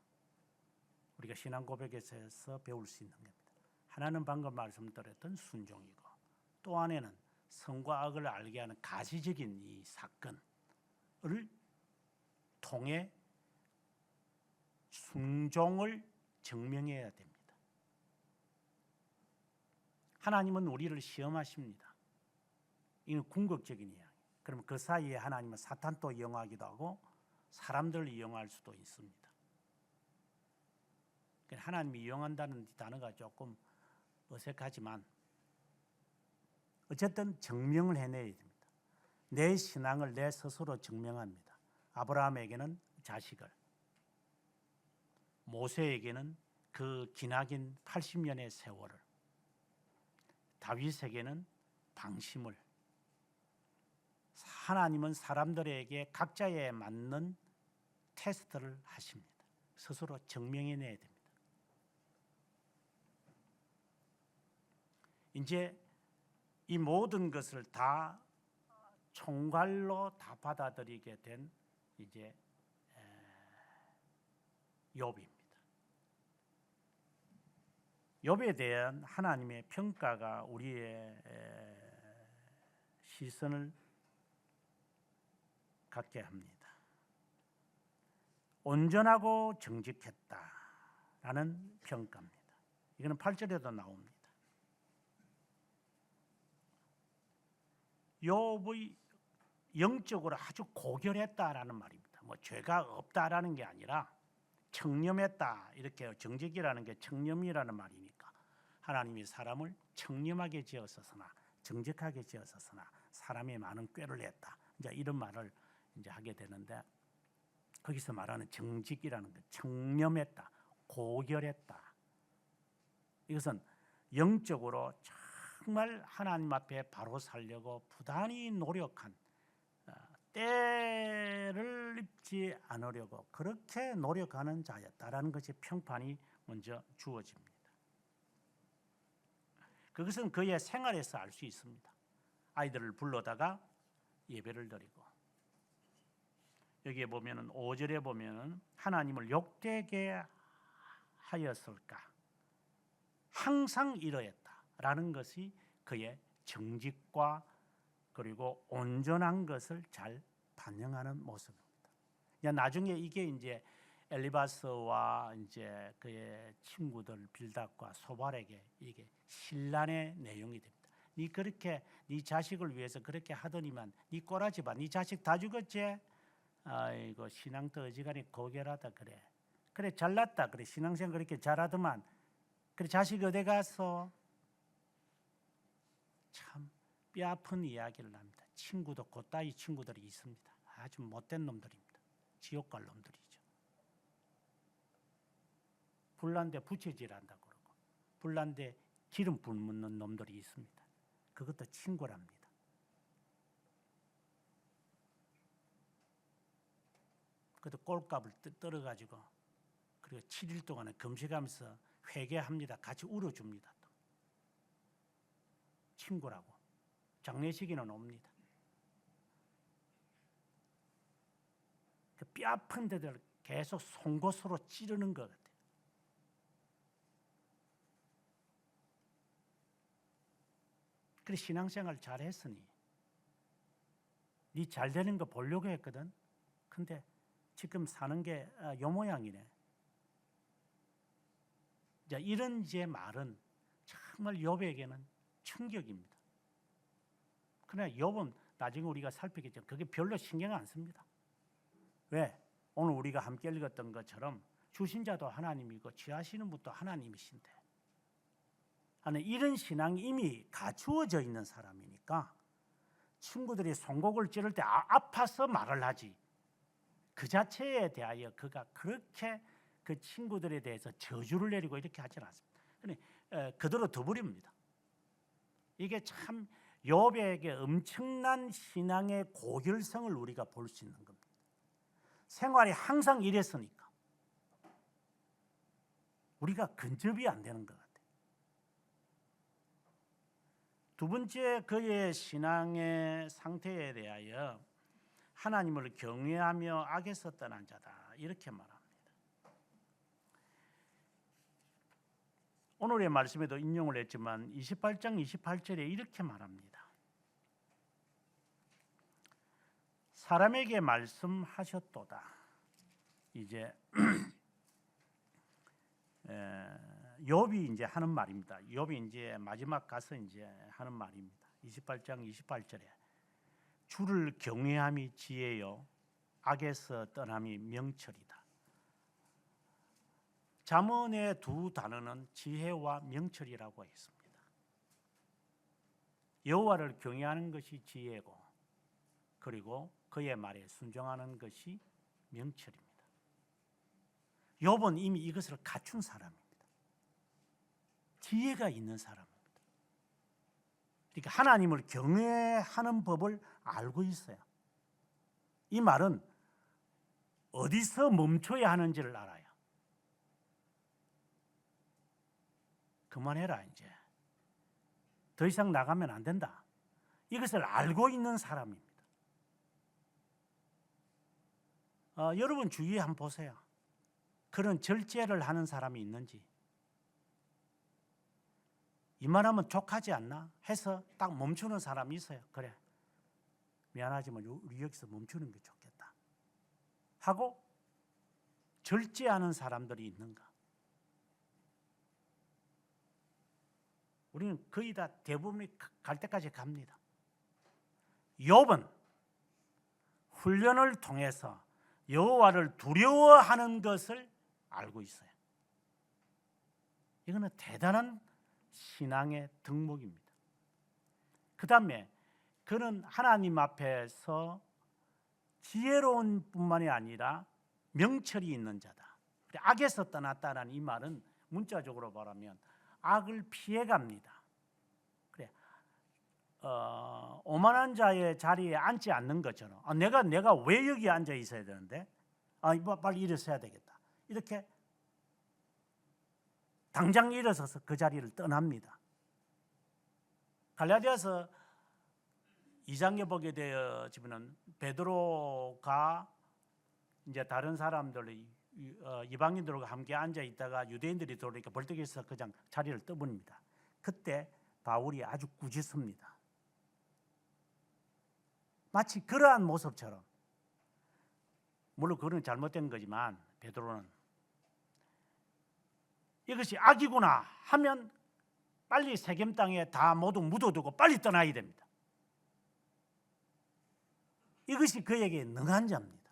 A: 우리가 신앙 고백에서 배울 수 있는 겁니다. 하나는 방금 말씀드렸던 순종이고, 또 하나는 선과 악을 알게 하는 가시적인 이 사건을 통해 순종을 증명해야 됩니다. 하나님은 우리를 시험하십니다. 이건 궁극적인 이야기. 그러면 그 사이에 하나님은 사탄도 이용하기도 하고 사람들을 이용할 수도 있습니다. 하나님이 이용한다는 단어가 조금 어색하지만 어쨌든 증명을 해내야 됩니다. 내 신앙을 내 스스로 증명합니다. 아브라함에게는 자식을, 모세에게는 그 기나긴 80년의 세월을, 다윗에게는 방심을. 하나님은 사람들에게 각자에 맞는 테스트를 하십니다. 스스로 증명해내야 됩니다. 이제 이 모든 것을 다 총괄로 다 받아들이게 된 이제 욥입니다. 욥에 대한 하나님의 평가가 우리의 시선을 갖게 합니다. 온전하고 정직했다라는 평가입니다. 이거는 8절에도 나옵니다. 욥의 영적으로 아주 고결했다라는 말입니다. 뭐 죄가 없다라는 게 아니라 청렴했다, 이렇게 정직이라는 게 청렴이라는 말이니까 하나님이 사람을 청렴하게 지었었으나 정직하게 지었었으나 사람이 많은 꾀를 냈다. 이제 이런 말을 이제 하게 되는데, 거기서 말하는 정직이라는 것, 청렴했다, 고결했다. 이것은 영적으로 정말 하나님 앞에 바로 살려고 부단히 노력한, 때를 입지 않으려고 그렇게 노력하는 자였다라는 것이 평판이 먼저 주어집니다. 그것은 그의 생활에서 알 수 있습니다. 아이들을 불러다가 예배를 드리고, 여기에 보면은 5절에 보면은 하나님을 욕되게 하였을까? 항상 이러했다라는 것이 그의 정직과 그리고 온전한 것을 잘 반영하는 모습입니다. 나중에 이게 이제 엘리바스와 이제 그의 친구들 빌닷과 소발에게 이게 신란의 내용이 됩니다. 네 그렇게 네 자식을 위해서 그렇게 하더니만 네 꼬라지 봐, 네 자식 다 죽었지? 아이고 신앙도 어지간히 고결하다 그래. 그래 잘났다 그래. 신앙생활 그렇게 잘하더만 그래 자식 어디 갔어? 참 뼈아픈 이야기를 합니다. 친구도 그따위 친구들이 있습니다. 아주 못된 놈들입니다. 지옥 갈 놈들이죠. 불난데 부채질한다고 그러고 불난데 기름 붓는 놈들이 있습니다. 그것도 친구랍니다. 그것도 꼴값을 떨어가지고 그리고 7일 동안에 금식하면서 회개합니다. 같이 울어줍니다. 또. 친구라고. 장례식에는 옵니다. 그 뼈아픈 데들 계속 송곳으로 찌르는 것 같아요. 그래 신앙생활 잘했으니 네 잘되는 거 보려고 했거든. 근데 지금 사는 게 요 모양이네. 자, 이런 제 말은 정말 욥에게는 충격입니다. 그러나 욥은 나중에 우리가 살피겠지만 그게 별로 신경 안 씁니다. 왜? 오늘 우리가 함께 읽었던 것처럼 주신 자도 하나님이고 취하시는 분도 하나님이신데 하는 이런 신앙이 이미 갖추어져 있는 사람이니까 친구들이 송곳을 찌를 때 아파서 말을 하지 그 자체에 대하여 그가 그렇게 그 친구들에 대해서 저주를 내리고 이렇게 하지는 않습니다. 그대로 둬버립니다. 이게 참 욥에게 엄청난 신앙의 고결성을 우리가 볼 수 있는 겁니다. 생활이 항상 이랬으니까 우리가 근접이 안 되는 것 같아요. 두 번째 그의 신앙의 상태에 대하여 하나님을 경외하며 악에서 떠난 자다 이렇게 말합니다. 오늘의 말씀에도 인용을 했지만 28장 28절에 이렇게 말합니다. 사람에게 말씀하셨도다. 이제 욥이 이제 하는 말입니다. 욥이 이제 마지막 가서 이제 하는 말입니다. 28장 28절에 주를 경외함이 지혜요 악에서 떠남이 명철이다. 잠언의 두 단어는 지혜와 명철이라고 했습니다. 여호와를 경외하는 것이 지혜고 그리고 그의 말에 순종하는 것이 명철입니다. 욥은 이미 이것을 갖춘 사람입니다. 지혜가 있는 사람입니다. 그러니까 하나님을 경외하는 법을 알고 있어요. 이 말은 어디서 멈춰야 하는지를 알아요. 그만해라 이제. 더 이상 나가면 안 된다. 이것을 알고 있는 사람입니다. 여러분 주위에 한번 보세요. 그런 절제를 하는 사람이 있는지. 이만하면 족하지 않나 해서 딱 멈추는 사람이 있어요. 그래, 미안하지만 우리 여기서 멈추는 게 좋겠다 하고 절제하는 사람들이 있는가? 우리는 거의 다 대부분이 갈 때까지 갑니다. 욥은 훈련을 통해서 여호와를 두려워하는 것을 알고 있어요. 이거는 대단한 신앙의 덕목입니다. 그 다음에 그는 하나님 앞에서 지혜로운 뿐만이 아니라 명철이 있는 자다. 악에서 떠났다라는 이 말은 문자적으로 말하면 악을 피해갑니다. 그래, 오만한 자의 자리에 앉지 않는 것처럼 내가 왜 여기 앉아 있어야 되는데 빨리 일어서야 되겠다. 이렇게 당장 일어서서 그 자리를 떠납니다. 갈라디아서 2장에 보게 되어지면 베드로가 이제 다른 사람들 이방인들과 함께 앉아 있다가 유대인들이 들어오니까 벌떡해서 그냥 자리를 떠버립니다. 그때 바울이 아주 꾸짖습니다. 마치 그러한 모습처럼, 물론 그건 잘못된 거지만 베드로는 이것이 악이구나 하면 빨리 세겜 땅에 다 모두 묻어두고 빨리 떠나야 됩니다. 이것이 그에게 능한 자입니다.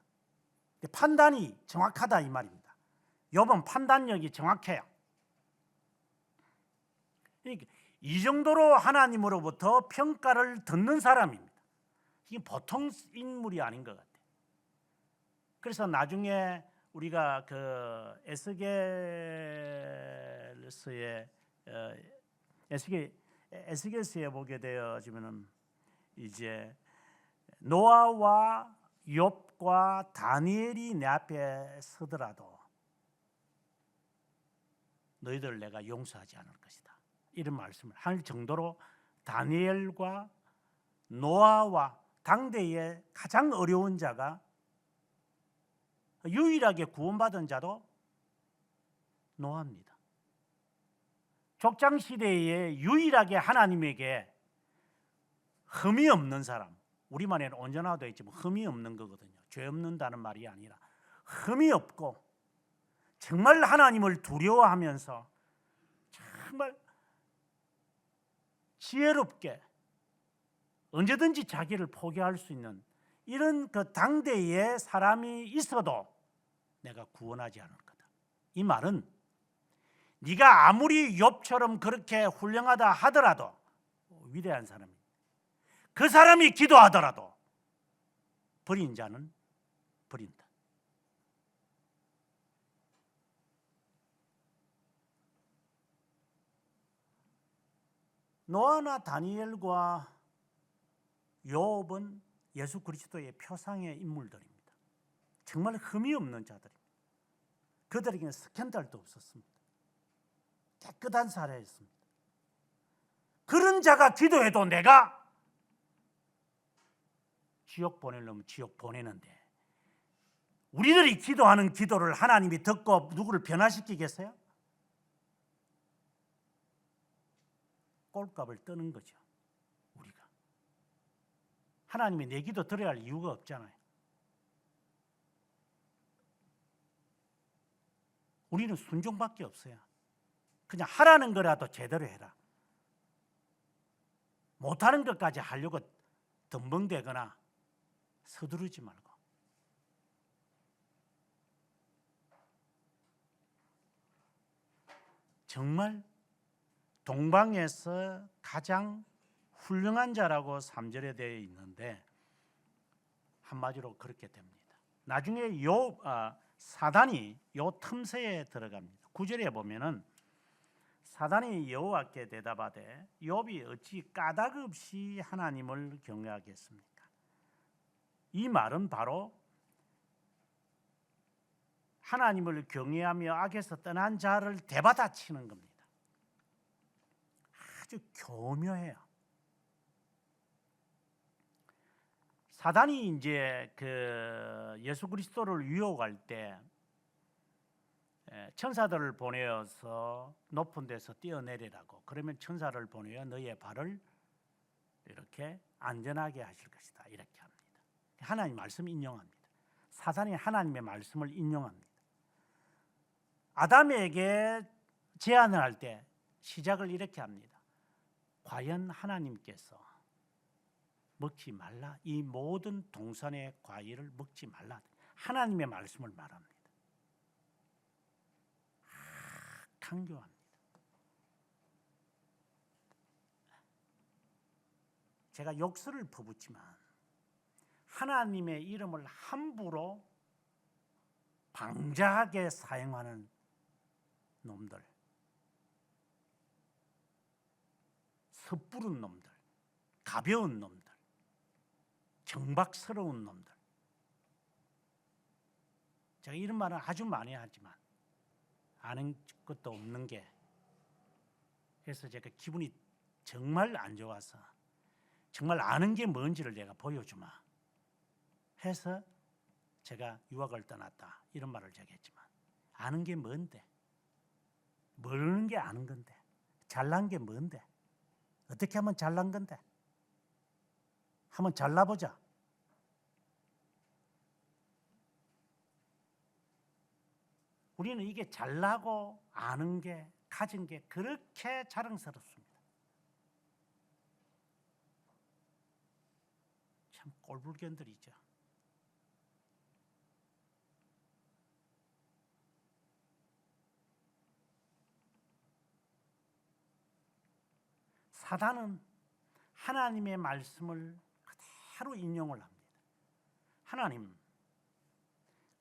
A: 판단이 정확하다 이 말입니다. 욥은 판단력이 정확해요. 그러니까 이 정도로 하나님으로부터 평가를 듣는 사람입니다. 이게 보통 인물이 아닌 것 같아요. 그래서 나중에 우리가 그 에스겔서에 보게 되어지면은 이제 노아와 욥과 다니엘이 내 앞에 서더라도 너희들 내가 용서하지 않을 것이다. 이런 말씀을 할 정도로 다니엘과 노아와 당대의 가장 어려운 자가 유일하게 구원받은 자도 노아입니다. 족장 시대에 유일하게 하나님에게 흠이 없는 사람, 우리말에는 온전하다 했지만 흠이 없는 거거든요. 죄 없는다는 말이 아니라 흠이 없고 정말 하나님을 두려워하면서 정말 지혜롭게 언제든지 자기를 포기할 수 있는 이런 그 당대의 사람이 있어도 내가 구원하지 않을 거다. 이 말은 네가 아무리 욥처럼 그렇게 훌륭하다 하더라도 위대한 사람이 그 사람이 기도하더라도 버린 자는 버린다. 노아나 다니엘과 욥은 예수 그리스도의 표상의 인물들입니다. 정말 흠이 없는 자들입니다. 그들에게는 스캔들도 없었습니다. 깨끗한 사례였습니다. 그런 자가 기도해도 내가 지옥 보내려면 지옥 보내는데 우리들이 기도하는 기도를 하나님이 듣고 누구를 변화시키겠어요? 꼴값을 뜨는 거죠. 우리가 하나님이 내 기도 들어야 할 이유가 없잖아요. 우리는 순종밖에 없어요. 그냥 하라는 거라도 제대로 해라. 못하는 것까지 하려고 덤벙대거나 서두르지 말고. 정말 동방에서 가장 훌륭한 자라고 3절에 되어 있는데 한마디로 그렇게 됩니다. 나중에 사단이 요 틈새에 들어갑니다. 9절에 보면은 사단이 여호와께 대답하되 욥이 어찌 까닭 없이 하나님을 경외하겠습니까? 이 말은 바로 하나님을 경외하며 악에서 떠난 자를 대받아치는 겁니다. 아주 교묘해요. 사단이 이제 그 예수 그리스도를 유혹할 때 천사들을 보내어서 높은 데서 뛰어내리라고. 그러면 천사를 보내어 너희의 발을 이렇게 안전하게 하실 것이다. 이렇게 합니다. 하나님 말씀 인용합니다. 사단이 하나님의 말씀을 인용합니다. 아담에게 제안을 할 때 시작을 이렇게 합니다. 과연 하나님께서 먹지 말라. 이 모든 동산의 과일을 먹지 말라. 하나님의 말씀을 말합니다. 강교합니다. 제가 욕설을 퍼붓지만 하나님의 이름을 함부로 방자하게 사용하는 놈들, 섣부른 놈들, 가벼운 놈들, 경박스러운 놈들. 제가 이런 말을 아주 많이 하지만 아는 것도 없는 게, 그래서 제가 기분이 정말 안 좋아서 정말 아는 게 뭔지를 내가 보여주마 해서 제가 유학을 떠났다 이런 말을 제가 했지만, 아는 게 뭔데? 모르는 게 아는 건데, 잘난 게 뭔데? 어떻게 하면 잘난 건데? 한번 잘나보자. 우리는 이게 잘나고 아는 게, 가진 게 그렇게 자랑스럽습니다. 참 꼴불견들이죠. 사단은 하나님의 말씀을 그대로 인용을 합니다. 하나님,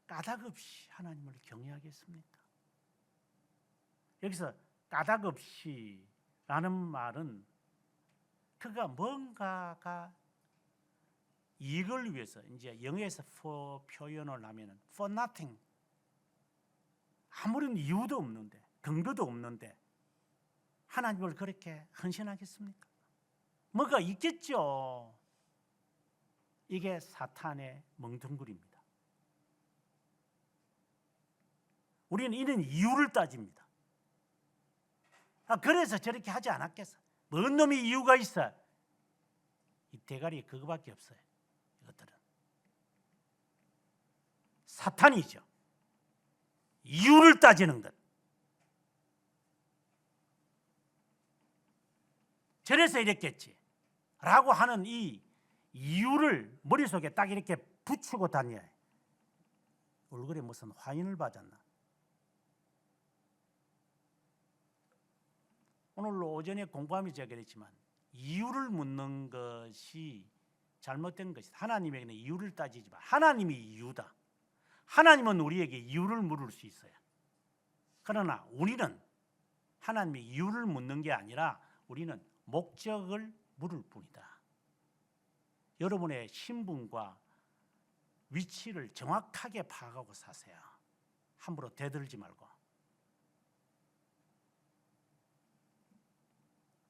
A: 까닭없이 하나님을 경외하겠습니까? 여기서 까닭없이라는 말은 그가 뭔가가 이익을 위해서, 이제 영어에서 for 표현을 하면은 for nothing, 아무런 이유도 없는데, 근거도 없는데 하나님을 그렇게 헌신하겠습니까? 뭐가 있겠죠. 이게 사탄의 멍텅구리입니다. 우리는 이런 이유를 따집니다. 그래서 저렇게 하지 않았겠어. 뭔 놈이 이유가 있어? 이 대가리에 그거밖에 없어요. 이것들은 사탄이죠. 이유를 따지는 것. 저래서 이랬겠지 라고 하는 이 이유를 머릿속에 딱 이렇게 붙이고 다녀요. 얼굴에 무슨 화인을 받았나? 오늘 오전에 공부하면서 제가 그랬지만, 이유를 묻는 것이 잘못된 것이다. 하나님에게는 이유를 따지지 마. 하나님이 이유다. 하나님은 우리에게 이유를 물을 수 있어요. 그러나 우리는 하나님의 이유를 묻는 게 아니라 우리는 목적을 물을 뿐이다. 여러분의 신분과 위치를 정확하게 파악하고 사세요. 함부로 대들지 말고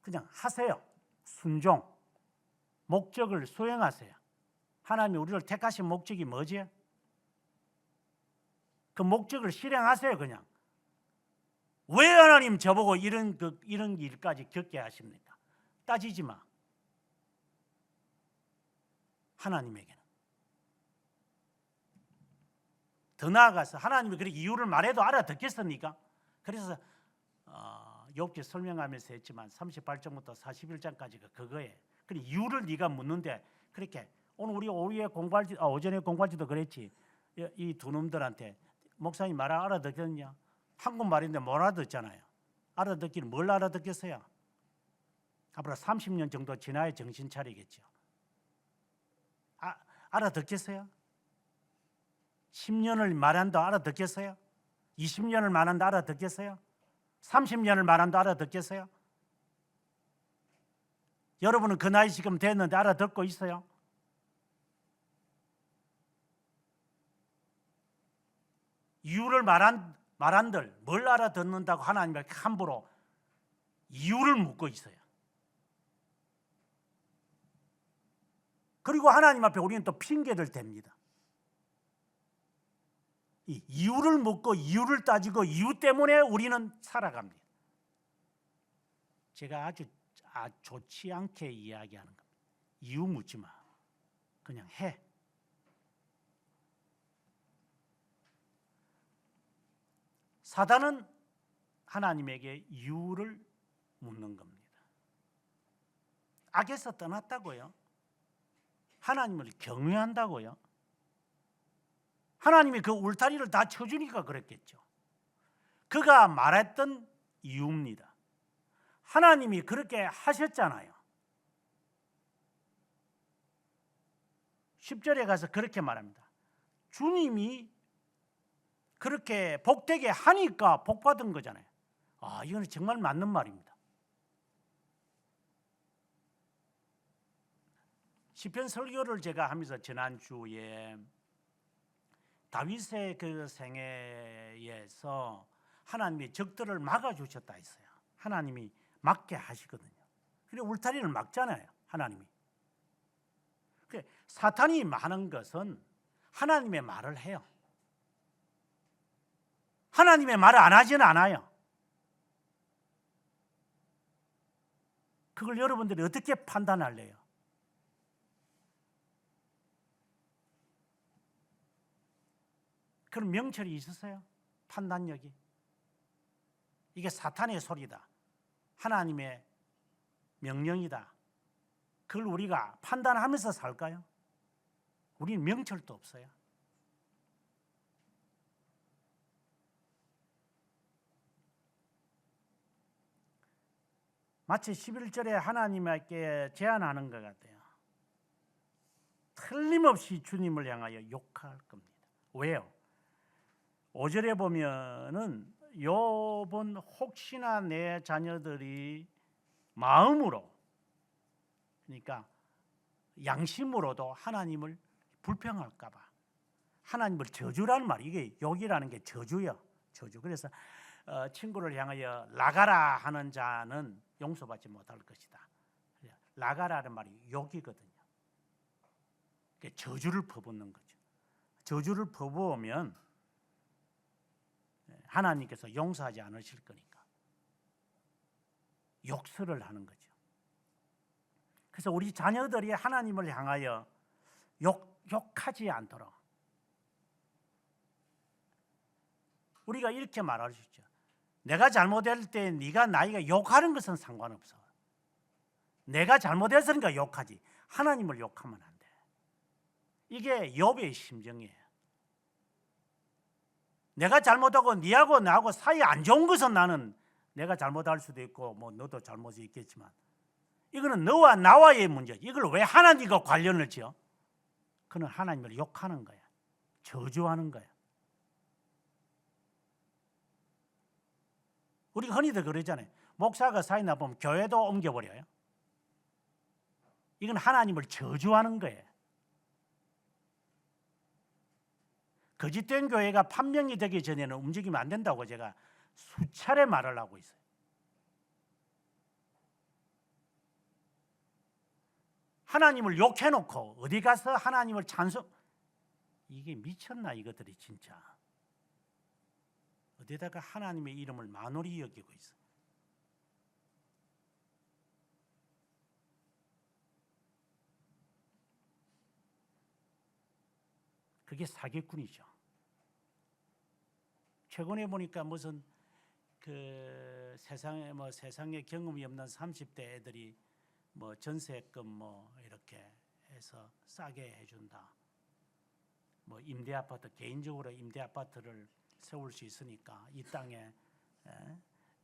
A: 그냥 하세요. 순종, 목적을 수행하세요. 하나님이 우리를 택하신 목적이 뭐지? 그 목적을 실행하세요. 그냥. 왜 하나님 저보고 이런 일까지 겪게 하십니까? 따지지 마. 하나님에게는. 더 나아가서 하나님이 그렇게 이유를 말해도 알아듣겠습니까? 그래서 욥기 설명하면서 했지만 38장부터 41장까지가 그거예요. 그래, 이유를 네가 묻는데, 그렇게 오늘 우리 오전에 공부할지도 그랬지. 이 두 놈들한테 목사님 말 알아듣겠냐? 한국말인데 못 알아듣잖아요. 알아듣기는 뭘 알아듣겠어요? 앞으로 30년 정도 지나야 정신 차리겠죠. 알아듣겠어요? 10년을 말한다 알아듣겠어요? 20년을 말한다 알아듣겠어요? 30년을 말한다 알아듣겠어요? 여러분은 그 나이 지금 됐는데 알아듣고 있어요? 이유를 말한들 뭘 알아듣는다고 하나님께 함부로 이유를 묻고 있어요. 그리고 하나님 앞에 우리는 또 핑계를 댑니다. 이 이유를 묻고 이유를 따지고 이유 때문에 우리는 살아갑니다. 제가 아주 좋지 않게 이야기하는 겁니다. 이유 묻지 마. 그냥 해. 사단은 하나님에게 이유를 묻는 겁니다. 악에서 떠났다고요? 하나님을 경외한다고요? 하나님이 그 울타리를 다 쳐주니까 그랬겠죠. 그가 말했던 이유입니다. 하나님이 그렇게 하셨잖아요. 10절에 가서 그렇게 말합니다. 주님이 그렇게 복되게 하니까 복받은 거잖아요. 이건 정말 맞는 말입니다. 시편 설교를 제가 하면서 지난주에 다윗의 그 생애에서 하나님이 적들을 막아주셨다 했어요. 하나님이 막게 하시거든요. 그리고 울타리를 막잖아요. 하나님이. 사탄이 많은 것은 하나님의 말을 해요. 하나님의 말을 안 하지는 않아요. 그걸 여러분들이 어떻게 판단할래요? 그런 명철이 있으세요? 판단력이? 이게 사탄의 소리다. 하나님의 명령이다. 그걸 우리가 판단하면서 살까요? 우리는 명철도 없어요. 마치 11절에 하나님께 제안하는 것 같아요. 틀림없이 주님을 향하여 욕할 겁니다. 왜요? 5절에 보면은 욥은 혹시나 내 자녀들이 마음으로, 그러니까 양심으로도 하나님을 불평할까 봐 하나님을 저주라는 말, 이게 욕이라는 게 저주요. 저주. 그래서 친구를 향하여 나가라 하는 자는 용서받지 못할 것이다. 나가라는 말이 욕이거든요. 저주를 퍼붓는 거죠. 저주를 퍼부으면 하나님께서 용서하지 않으실 거니까 욕설을 하는 거죠. 그래서 우리 자녀들이 하나님을 향하여 욕하지 않도록 우리가 이렇게 말할 수 있죠. 내가 잘못할 때 네가 나이가 욕하는 것은 상관없어. 내가 잘못했으니까 욕하지. 하나님을 욕하면 안 돼. 이게 욥의 심정이에요. 내가 잘못하고 네하고 나하고 사이 안 좋은 것은 나는 내가 잘못할 수도 있고 뭐 너도 잘못이 있겠지만 이거는 너와 나와의 문제. 이걸 왜 하나님과 관련을 지어? 그는 하나님을 욕하는 거야. 저주하는 거야. 우리가 흔히들 그러잖아요. 목사가 사이 나쁘면 교회도 옮겨버려요. 이건 하나님을 저주하는 거예요. 거짓된 교회가 판명이 되기 전에는 움직이면 안 된다고 제가 수차례 말을 하고 있어요. 하나님을 욕해놓고 어디 가서 하나님을 이게 미쳤나 이것들이 진짜. 어디다가 하나님의 이름을 만홀히 여기고 있어. 그게 사기꾼이죠. 최근에 보니까 무슨 그 세상에 경험이 없는 30대 애들이 뭐 전세금 뭐 이렇게 해서 싸게 해준다. 뭐 임대 아파트, 개인적으로 임대 아파트를 세울 수 있으니까 이 땅에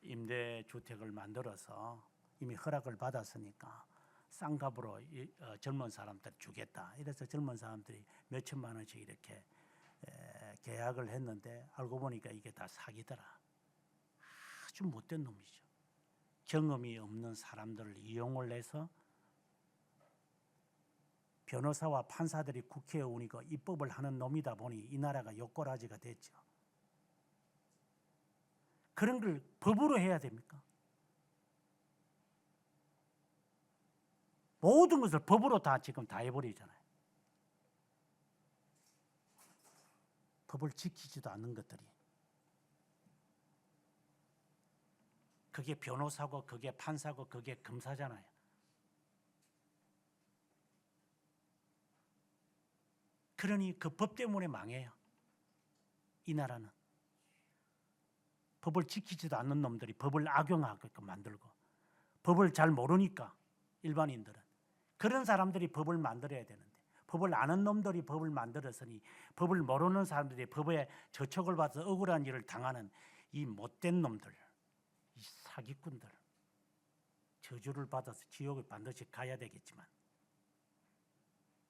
A: 임대 주택을 만들어서 이미 허락을 받았으니까 싼 값으로 젊은 사람들 주겠다. 이래서 젊은 사람들이 몇 천만 원씩 이렇게 계약을 했는데 알고 보니까 이게 다 사기더라. 아주 못된 놈이죠. 경험이 없는 사람들을 이용을 해서 변호사와 판사들이 국회에 오니까 입법을 하는 놈이다 보니 이 나라가 욕꼬라지가 됐죠. 그런 걸 법으로 해야 됩니까? 모든 것을 법으로 다 지금 다 해버리잖아요. 법을 지키지도 않는 것들이. 그게 변호사고 그게 판사고 그게 검사잖아요. 그러니 그 법 때문에 망해요. 이 나라는. 법을 지키지도 않는 놈들이 법을 악용하게끔 만들고, 법을 잘 모르니까 일반인들은, 그런 사람들이 법을 만들어야 되는데 법을 아는 놈들이 법을 만들었으니 법을 모르는 사람들이 법에 저촉을 받아서 억울한 일을 당하는 이 못된 놈들, 이 사기꾼들, 저주를 받아서 지옥에 반드시 가야 되겠지만,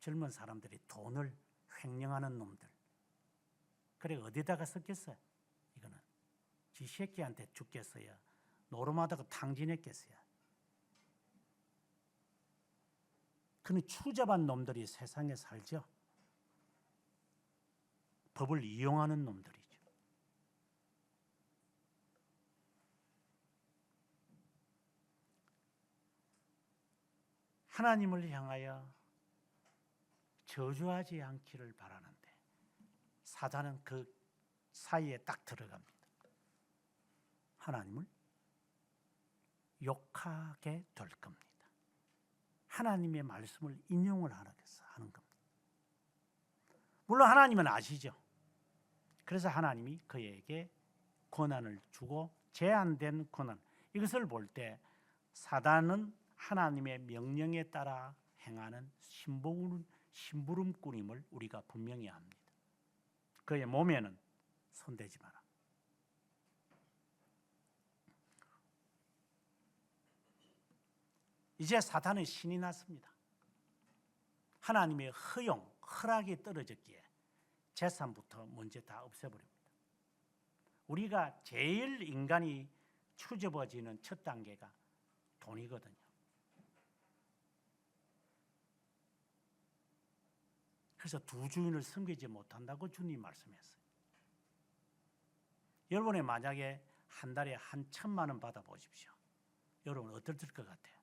A: 젊은 사람들이 돈을 횡령하는 놈들, 그래 어디다가 썼겠어요? 이거는 지 새끼한테 죽겠어요? 노름하다가 탕진했겠어요? 그는 추잡한 놈들이 세상에 살죠. 법을 이용하는 놈들이죠. 하나님을 향하여 저주하지 않기를 바라는데 사단은 그 사이에 딱 들어갑니다. 하나님을 욕하게 될 겁니다. 하나님의 말씀을 인용을 하는 겁니다. 물론 하나님은 아시죠. 그래서 하나님이 그에게 권한을 주고, 제한된 권한, 이것을 볼 때 사단은 하나님의 명령에 따라 행하는 심부름꾼임을 우리가 분명히 압니다. 그의 몸에는 손대지 마라. 이제 사탄은 신이 났습니다. 하나님의 허락이 떨어졌기에 재산부터 먼저 다 없애버립니다. 우리가 제일 인간이 추접어지는 첫 단계가 돈이거든요. 그래서 두 주인을 섬기지 못한다고 주님 말씀했어요. 여러분이 만약에 한 달에 한 1,000만 원 받아보십시오. 여러분 어떨 것 같아요?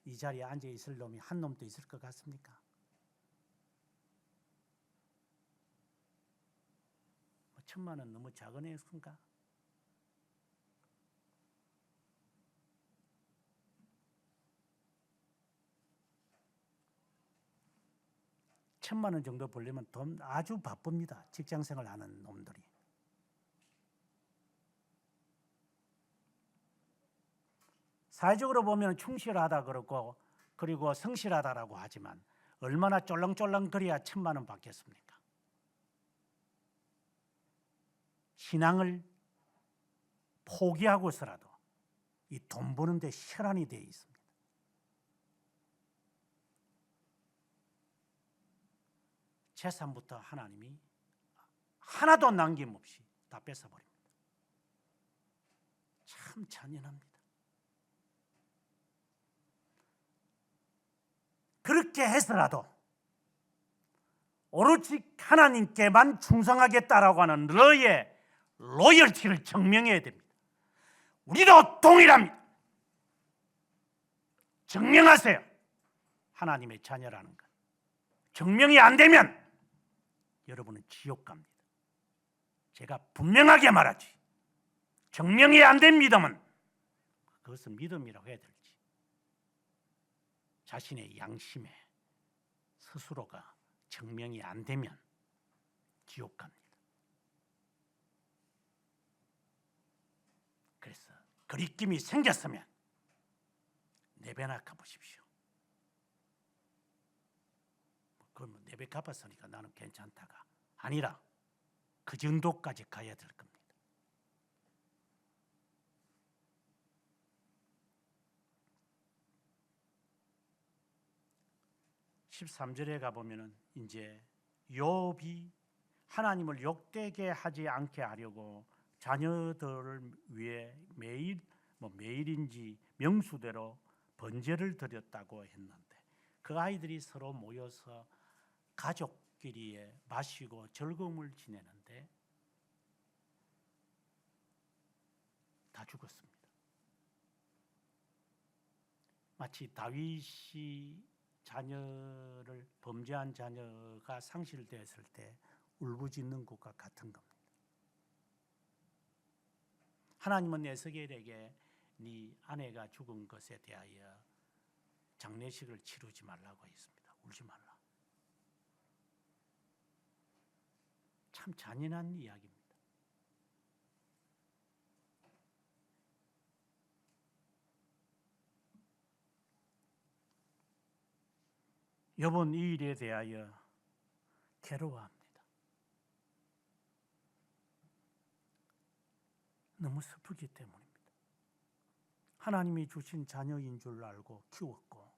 A: 이 자리에 앉아 있을 놈이 한 놈도 있을 것 같습니까? 1,000만 원 너무 작은 애였습니까? 천만 원 정도 벌려면 돈 아주 바쁩니다. 직장생활 하는 놈들이. 사회적으로 보면 충실하다 그러고 그리고 성실하다라고 하지만 얼마나 쫄렁쫄렁 거려야 1,000만 원 받겠습니까? 신앙을 포기하고서라도 이 돈 버는 데 혈안이 되어 있습니다. 재산부터 하나님이 하나도 남김없이 다 뺏어버립니다. 참 잔인합니다. 그렇게 해서라도 오로지 하나님께만 충성하겠다라고 하는 너의 로열티를 증명해야 됩니다. 우리도 동일합니다. 증명하세요. 하나님의 자녀라는 것. 증명이 안 되면 여러분은 지옥 갑니다. 제가 분명하게 말하지. 증명이 안 된 믿음은 그것은 믿음이라고 해야 될지 자신의 양심에 스스로가 증명이 안 되면 지옥 갑니다. 그래서 거리낌이 생겼으면 내배나 갚으십시오. 그럼 내배 갚았으니까 나는 괜찮다가 아니라 그 정도까지 가야 될 겁니다. (13절에) 가보면은 이제 욥이 하나님을 욕되게 하지 않게 하려고 자녀들을 위해 매일인지 명수대로 번제를 드렸다고 했는데 그 아이들이 서로 모여서 가족끼리 마시고 즐거움을 지내는데 다 죽었습니다. 마치 다윗이 자녀를 범죄한 자녀가 상실되었을 때 울부짖는 것과 같은 겁니다. 하나님은 에스겔에게 네 아내가 죽은 것에 대하여 장례식을 치르지 말라고 했습니다. 울지 말라. 참 잔인한 이야기입니다. 욥은 이 일에 대하여 괴로워합니다. 너무 슬프기 때문입니다. 하나님이 주신 자녀인 줄 알고 키웠고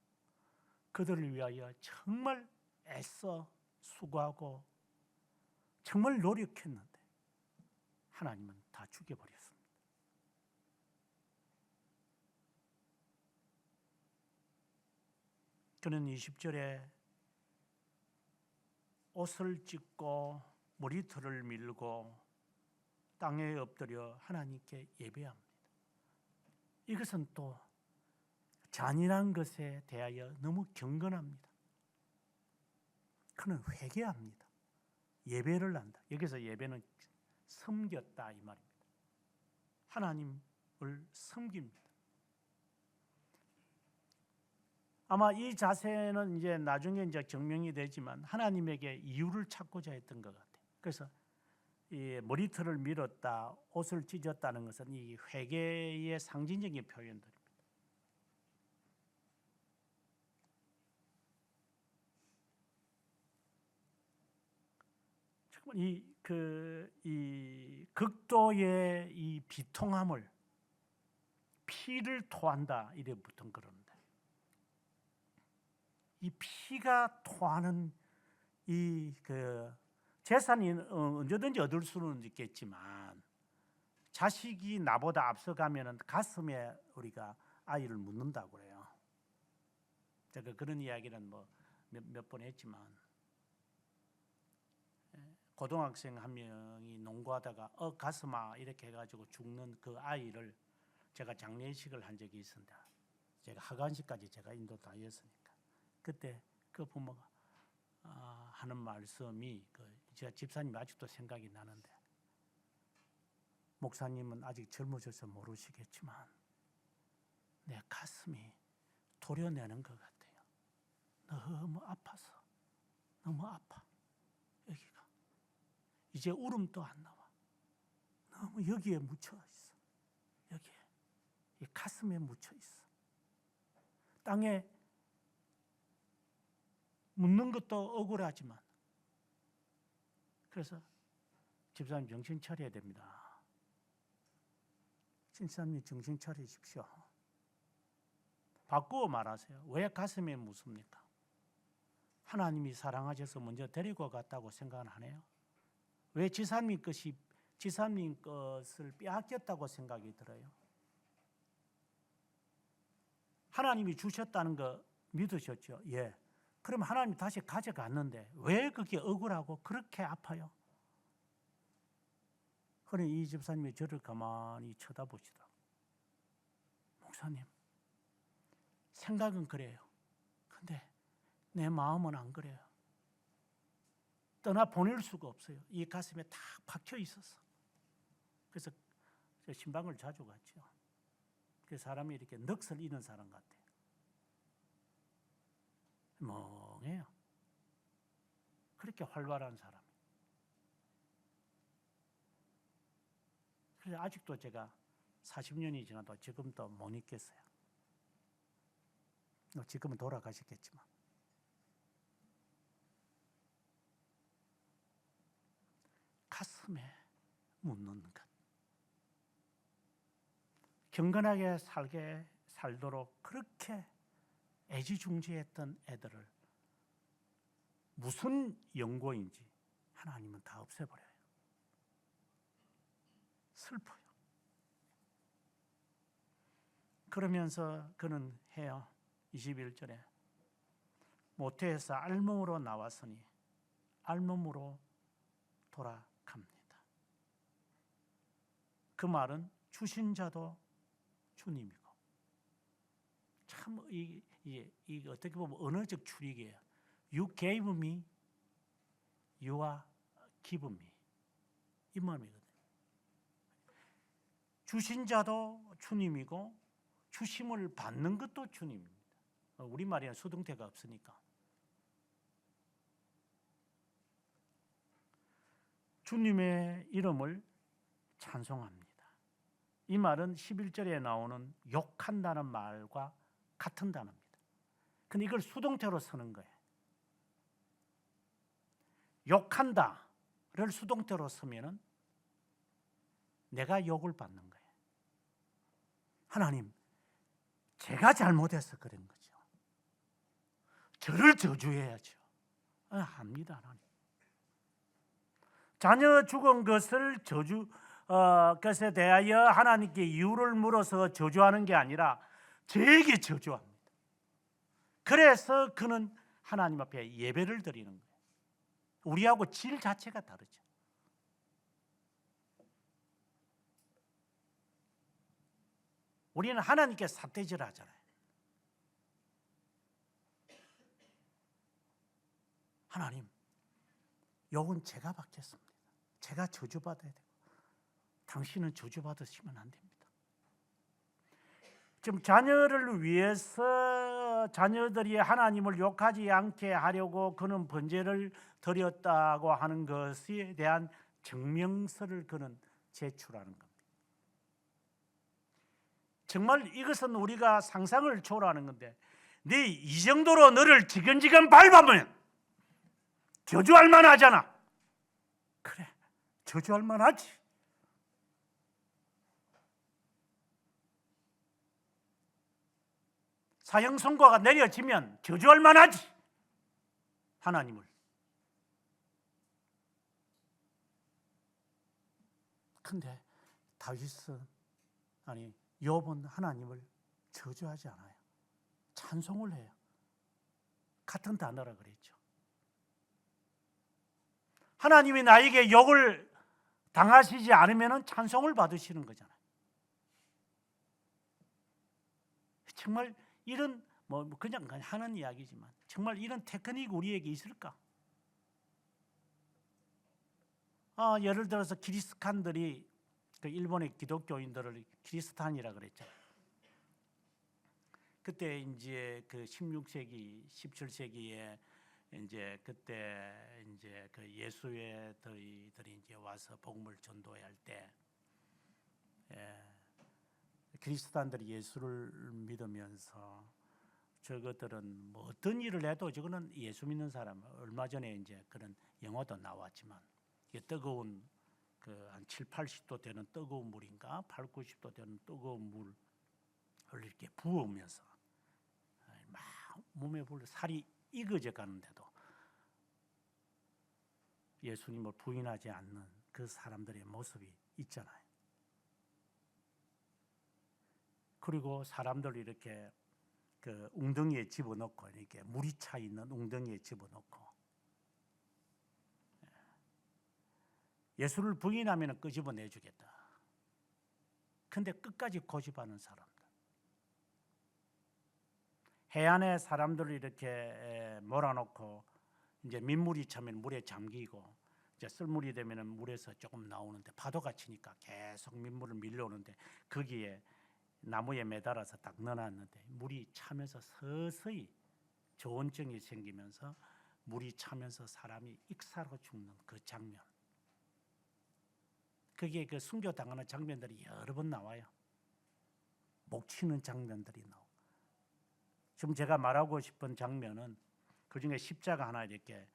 A: 그들을 위하여 정말 애써 수고하고 정말 노력했는데 하나님은 다 죽여버렸습니다. 그는 20절에 옷을 찢고 머리털을 밀고 땅에 엎드려 하나님께 예배합니다. 이것은 또 잔인한 것에 대하여 너무 경건합니다. 그는 회개합니다. 예배를 한다. 여기서 예배는 섬겼다 이 말입니다. 하나님을 섬깁니다. 아마 이 자세는 이제 나중에 이제 증명이 되지만 하나님에게 이유를 찾고자 했던 것 같아요. 그래서 이 머리털을 밀었다, 옷을 찢었다는 것은 이 회개의 상징적인 표현들입니다. 정말 이 극도의 이 비통함을 피를 토한다 이래 보통 그러는데 이 피가 토하는 이 재산이 언제든지 얻을 수는 있겠지만 자식이 나보다 앞서가면은 가슴에 우리가 아이를 묻는다고 그래요. 제가 그런 이야기는 뭐 몇 번 했지만 고등학생 한 명이 농구하다가 가슴아 이렇게 해가지고 죽는 그 아이를 제가 장례식을 한 적이 있습니다. 제가 하관식까지 제가 인도 다녔으니까 그때 그 부모가 하는 말씀이 제가 집사님이 아직도 생각이 나는데 목사님은 아직 젊으셔서 모르시겠지만 내 가슴이 도려내는 것 같아요. 너무 아파서 너무 아파. 여기가 이제 울음도 안 나와. 너무 여기에 묻혀 있어. 여기에 이 가슴에 묻혀 있어. 땅에 묻는 것도 억울하지만 그래서 집사님 정신 차려야 됩니다. 집사님 정신 차리십시오. 바꾸어 말하세요. 왜 가슴에 묻습니까? 하나님이 사랑하셔서 먼저 데리고 갔다고 생각은 하네요. 왜 지사님 것을 빼앗겼다고 생각이 들어요? 하나님이 주셨다는 거 믿으셨죠? 예. 그럼 하나님 다시 가져갔는데 왜 그게 억울하고 그렇게 아파요? 그러니 이 집사님이 저를 가만히 쳐다보시더라고요. 목사님, 생각은 그래요. 근데 내 마음은 안 그래요. 떠나 보낼 수가 없어요. 이 가슴에 딱 박혀 있어서. 그래서 저 신방을 자주 갔죠. 그 사람이 이렇게 넋을 잃은 사람 같아요. 멍해요. 그렇게 활발한 사람. 그래서 아직도 제가 40년이 지나도 지금도 못 잊겠어요. 지금은 돌아가셨겠지만. 가슴에 묻는 것. 경건하게 살도록 그렇게 애지중지했던 애들을 무슨 연고인지 하나님은 다 없애버려요. 슬퍼요. 그러면서 그는 해요. 21절에 모태에서 알몸으로 나왔으니 알몸으로 돌아갑니다. 그 말은 주신 자도 주님이고 참 이게 어떻게 보면 언어적 출입이에요. You gave me, you are give me 이 마음이거든요. 주신 자도 주님이고 주심을 받는 것도 주님입니다. 우리말에는 수동태가 없으니까. 주님의 이름을 찬송합니다. 이 말은 11절에 나오는 욕한다는 말과 같은 단어입니다. 근데 이걸 수동태로 쓰는 거예요. 욕한다를 수동태로 쓰면은 내가 욕을 받는 거예요. 하나님, 제가 잘못해서 그런 거죠. 저를 저주해야죠. 합니다, 하나님. 자녀 죽은 것을 것에 대하여 하나님께 이유를 물어서 저주하는 게 아니라 저에게 저주합니다. 그래서 그는 하나님 앞에 예배를 드리는 거예요. 우리하고 질 자체가 다르죠. 우리는 하나님께 삿대질 하잖아요. 하나님, 욕은 제가 받겠습니다. 제가 저주받아야 되고 당신은 저주받으시면 안 됩니다. 지금 자녀를 위해서 자녀들이 하나님을 욕하지 않게 하려고 그는 번제를 드렸다고 하는 것에 대한 증명서를 그는 제출하는 겁니다. 정말 이것은 우리가 상상을 초월하는 건데, 네 이 정도로 너를 지근지근 밟으면 저주할 만하잖아. 그래, 저주할 만하지. 사형 선고가 내려지면 저주할 만하지. 하나님을. 근데 다윗은 욥은 하나님을 저주하지 않아요. 찬송을 해요. 같은 단어라 그랬죠. 하나님이 나에게 욕을 당하시지 않으면 찬송을 받으시는 거잖아요. 정말 이런 그냥 하는 이야기지만 정말 이런 테크닉이 우리에게 있을까? 예를 들어서 기리스탄들이 그 일본의 기독교인들을 기리스탄이라 그랬죠. 그때 이제 그 16세기, 17세기에 이제 그때 이제 그 예수회들이 이제 와서 복음을 전도할 때, 그리스도인들이 예수를 믿으면서 저것들은 뭐 어떤 일을 해도 저거는 예수 믿는 사람, 얼마 전에 이제 그런 영화도 나왔지만 이게 뜨거운 그 한 7, 80도 되는 뜨거운 물인가 8, 90도 되는 뜨거운 물을 이렇게 부으면서 막 몸에 불 살이 익어져 가는데도 예수님을 부인하지 않는 그 사람들의 모습이 있잖아요. 그리고 사람들 이렇게 그 웅덩이에 집어넣고 이렇게 물이 차 있는 웅덩이에 집어넣고 예수를 부인하면 끄집어내주겠다. 근데 끝까지 고집하는 사람들. 해안에 사람들을 이렇게 몰아놓고 이제 민물이 차면 물에 잠기고 이제 쓸물이 되면 물에서 조금 나오는데 파도가 치니까 계속 민물을 밀려오는데 거기에 나무에 매달아서 딱 넣어놨는데 물이 차면서 서서히 저온증이 생기면서 물이 차면서 사람이 익사로 죽는 그 장면. 그게 그 순교당하는 장면들이 여러 번 나와요. 목 치는 장면들이 나오고. 지금 제가 말하고 싶은 장면은 그 중에 십자가 하나 이렇게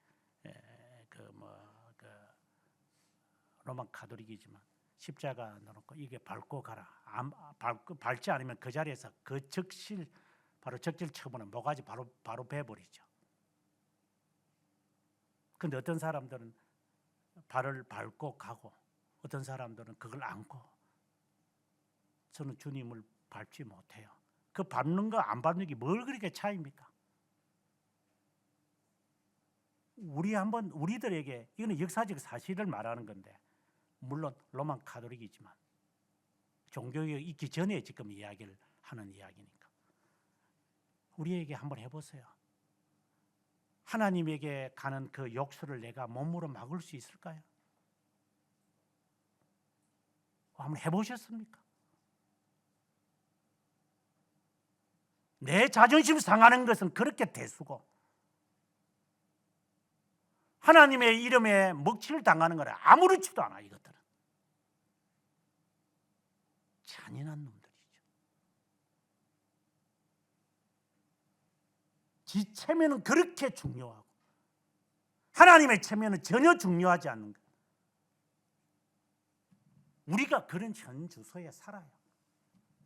A: 로만 가톨릭이지만 십자가 넣어놓고 이게 밟고 가라. 밟지 않으면 그 자리에서 그 적실 바로 적질 쳐보면 모가지 바로 베버리죠. 근데 어떤 사람들은 발을 밟고 가고 어떤 사람들은 그걸 안고 저는 주님을 밟지 못해요. 그 밟는 거 안 밟는 게 뭘 그렇게 차이입니까? 우리들에게 이거는 역사적 사실을 말하는 건데 물론 로만 가톨릭이지만 종교가 있기 전에 지금 이야기를 하는 이야기니까 우리에게 한번 해보세요. 하나님에게 가는 그 욕설을 내가 몸으로 막을 수 있을까요? 한번 해보셨습니까? 내 자존심 상하는 것은 그렇게 대수고 하나님의 이름에 먹칠을 당하는 거라 아무렇지도 않아. 이것들은 잔인한 놈들이죠. 지 체면은 그렇게 중요하고 하나님의 체면은 전혀 중요하지 않는 것. 우리가 그런 현 주소에 살아요.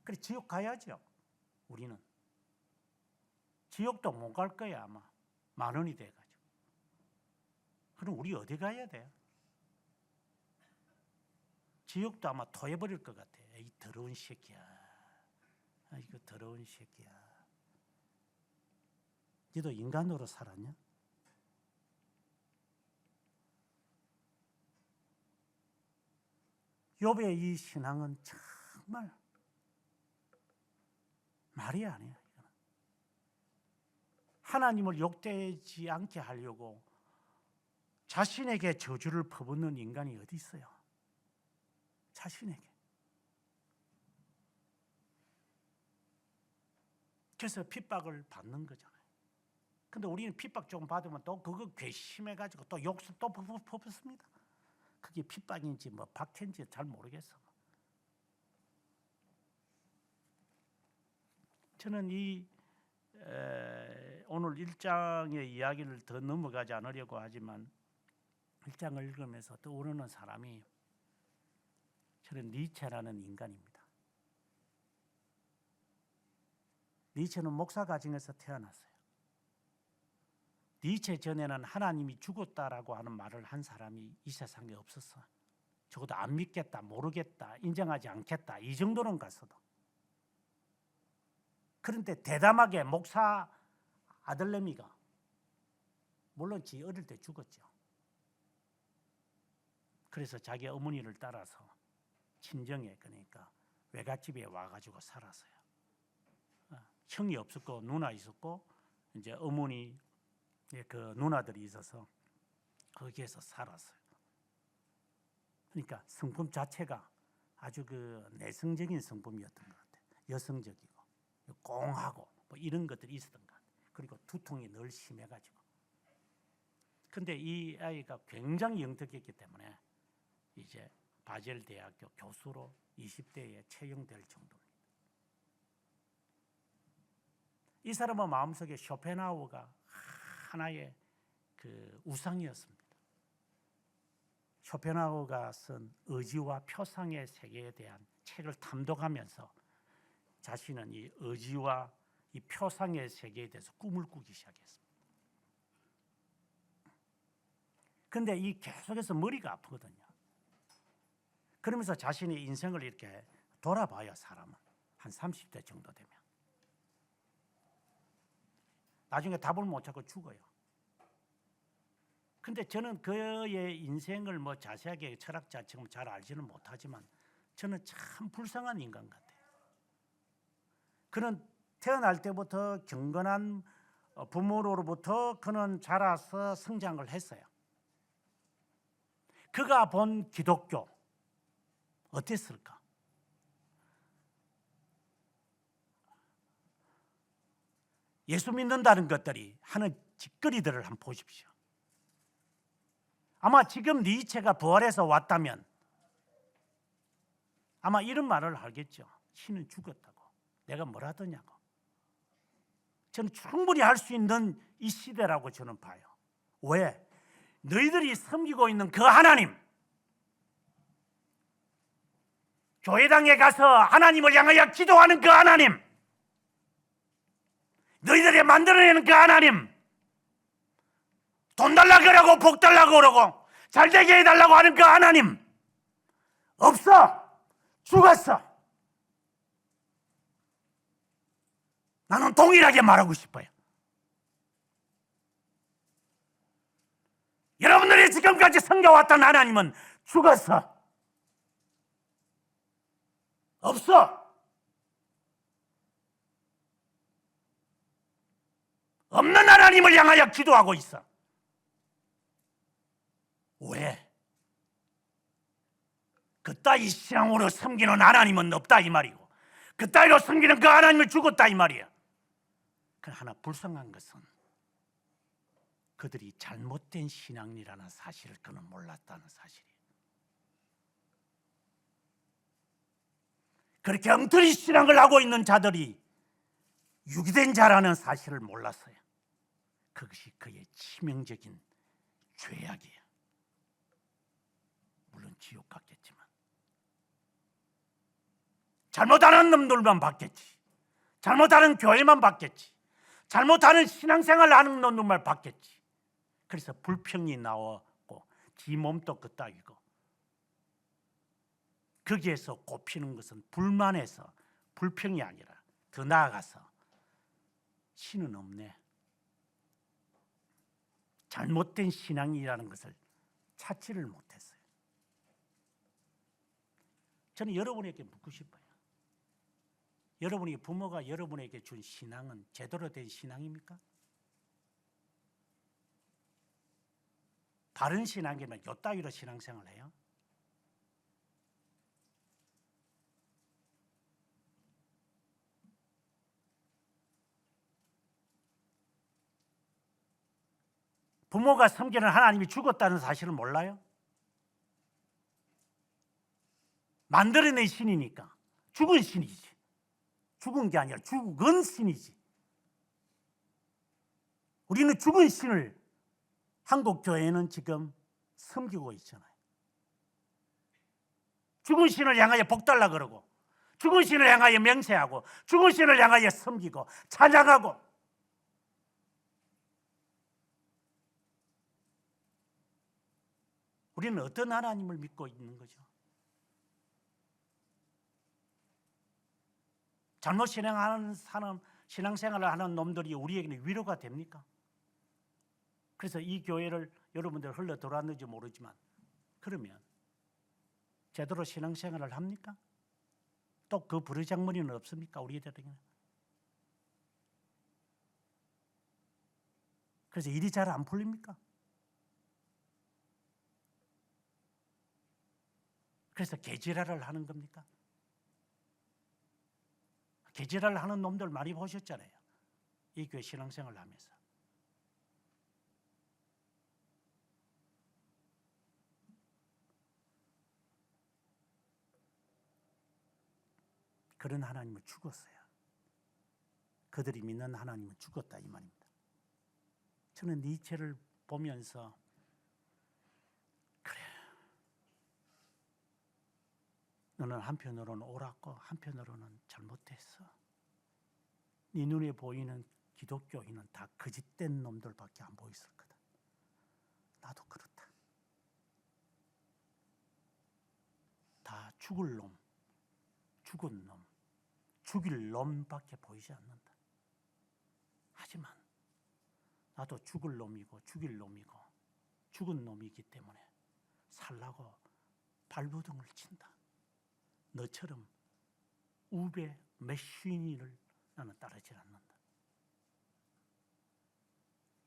A: 그래 지옥 가야죠. 우리는 지옥도 못 갈 거야 아마. 만원이 돼가지고. 그럼 우리 어디 가야 돼요? 지옥도 아마 토해버릴 것 같아. 이 더러운 새끼야. 이거 더러운 새끼야. 너도 인간으로 살았냐? 욥의 이 신앙은 정말 말이 아니에요. 하나님을 욕되지 않게 하려고 자신에게 저주를 퍼붓는 인간이 어디 있어요? 자신에게. 그래서 핍박을 받는 거잖아요. 근데 우리는 핍박 조금 받으면 또 그거 괘씸해가지고 또 욕설 또 퍼붓습니다. 그게 핍박인지 뭐 박해인지 잘 모르겠어. 저는 오늘 1장의 이야기를 더 넘어가지 않으려고 하지만 1장을 읽으면서 떠오르는 사람이 저는 니체라는 인간입니다. 니체는 목사 가정에서 태어났어요. 니체 전에는 하나님이 죽었다라고 하는 말을 한 사람이 이 세상에 없었어. 적어도 안 믿겠다, 모르겠다, 인정하지 않겠다 이 정도는 갔어도. 그런데 대담하게 목사 아들내미가 물론 지 어릴 때 죽었죠. 그래서 자기 어머니를 따라서 친정에 그러니까 외갓집에 와가지고 살았어요. 형이 없었고 누나 있었고 이제 어머니 그 누나들이 있어서 거기에서 살았어요. 그러니까 성품 자체가 아주 그 내성적인 성품이었던 것 같아요. 여성적이고 꽁하고 뭐 이런 것들이 있었던 것 같아요. 그리고 두통이 늘 심해가지고. 근데 이 아이가 굉장히 영특했기 때문에 이제 바젤 대학교 교수로 20대에 채용될 정도입니다. 이 사람은 마음속에 쇼펜하우어가 하나의 그 우상이었습니다. 쇼펜하우어가 쓴 의지와 표상의 세계에 대한 책을 탐독하면서 자신은 이 의지와 이 표상의 세계에 대해서 꿈을 꾸기 시작했습니다. 그런데 이 계속해서 머리가 아프거든요. 그러면서 자신의 인생을 이렇게 돌아봐요. 사람은 한 30대 정도 되면 나중에 답을 못 찾고 죽어요. 근데 저는 그의 인생을 뭐 자세하게 철학자처럼 잘 알지는 못하지만 저는 참 불쌍한 인간 같아요. 그는 태어날 때부터 경건한 부모로부터 그는 자라서 성장을 했어요. 그가 본 기독교 어땠을까? 예수 믿는다는 것들이 하는 짓거리들을 한번 보십시오. 아마 지금 니체가 부활해서 왔다면 아마 이런 말을 하겠죠. 신은 죽었다고. 내가 뭘 하더냐고. 저는 충분히 할 수 있는 이 시대라고 저는 봐요. 왜? 너희들이 섬기고 있는 그 하나님, 교회당에 가서 하나님을 향하여 기도하는 그 하나님, 너희들이 만들어내는 그 하나님, 돈 달라고 그러고 복 달라고 그러고 잘되게 해달라고 하는 그 하나님 없어. 죽었어. 나는 동일하게 말하고 싶어요. 여러분들이 지금까지 섬겨왔던 하나님은 죽었어. 없어. 없는 하나님을 향하여 기도하고 있어. 왜? 그 그따위 신앙으로 섬기는 하나님은 없다 이 말이고, 그따위로 섬기는 그 하나님을 죽었다 이 말이야. 그러나 불쌍한 것은 그들이 잘못된 신앙이라는 사실을 그는 몰랐다는 사실이에요. 그렇게 엉터리 신앙을 하고 있는 자들이 유기된 자라는 사실을 몰랐어요. 그것이 그의 치명적인 죄악이에요. 물론 지옥 같겠지만 잘못하는 놈들만 받겠지, 잘못하는 교회만 받겠지, 잘못하는 신앙생활을 하는 놈들만 받겠지. 그래서 불평이 나왔고 지 몸도 그따위고, 거기에서 꼽히는 것은 불만에서 불평이 아니라 더 나아가서 신은 없네, 잘못된 신앙이라는 것을 찾지를 못했어요. 저는 여러분에게 묻고 싶어요. 여러분이 부모가 여러분에게 준 신앙은 제대로 된 신앙입니까? 바른 신앙이면 요따위로 신앙생활을 해요? 부모가 섬기는 하나님이 죽었다는 사실을 몰라요? 만들어낸 신이니까. 죽은 신이지. 죽은 게 아니라 죽은 신이지. 우리는 죽은 신을 한국 교회는 지금 섬기고 있잖아요. 죽은 신을 향하여 복달라 그러고, 죽은 신을 향하여 명세하고, 죽은 신을 향하여 섬기고 찬양하고. 우리는 어떤 하나님을 믿고 있는 거죠? 잘못 신앙생활을 하는 놈들이 우리에게는 위로가 됩니까? 그래서 이 교회를 여러분들 흘러 들어왔는지 모르지만, 그러면 제대로 신앙생활을 합니까? 또 그 버르장머리는 없습니까? 우리들에게는. 그래서 일이 잘 안 풀립니까? 그래서 개지랄을 하는 겁니까? 개지랄을 하는 놈들 많이 보셨잖아요. 이 교회 신앙생활을 하면서. 그런 하나님은 죽었어요. 그들이 믿는 하나님은 죽었다 이 말입니다. 저는 니체를 보면서 그래, 너는 한편으로는 옳았고 한편으로는 잘못했어. 네 눈에 보이는 기독교인은 다 거짓된 놈들밖에 안 보였을 거다. 나도 그렇다. 다 죽을 놈, 죽은 놈, 죽일 놈밖에 보이지 않는다. 하지만 나도 죽을 놈이고 죽일 놈이고 죽은 놈이기 때문에 살라고 발버둥을 친다. 너처럼 우배 메시니를 나는 따르지 않는다.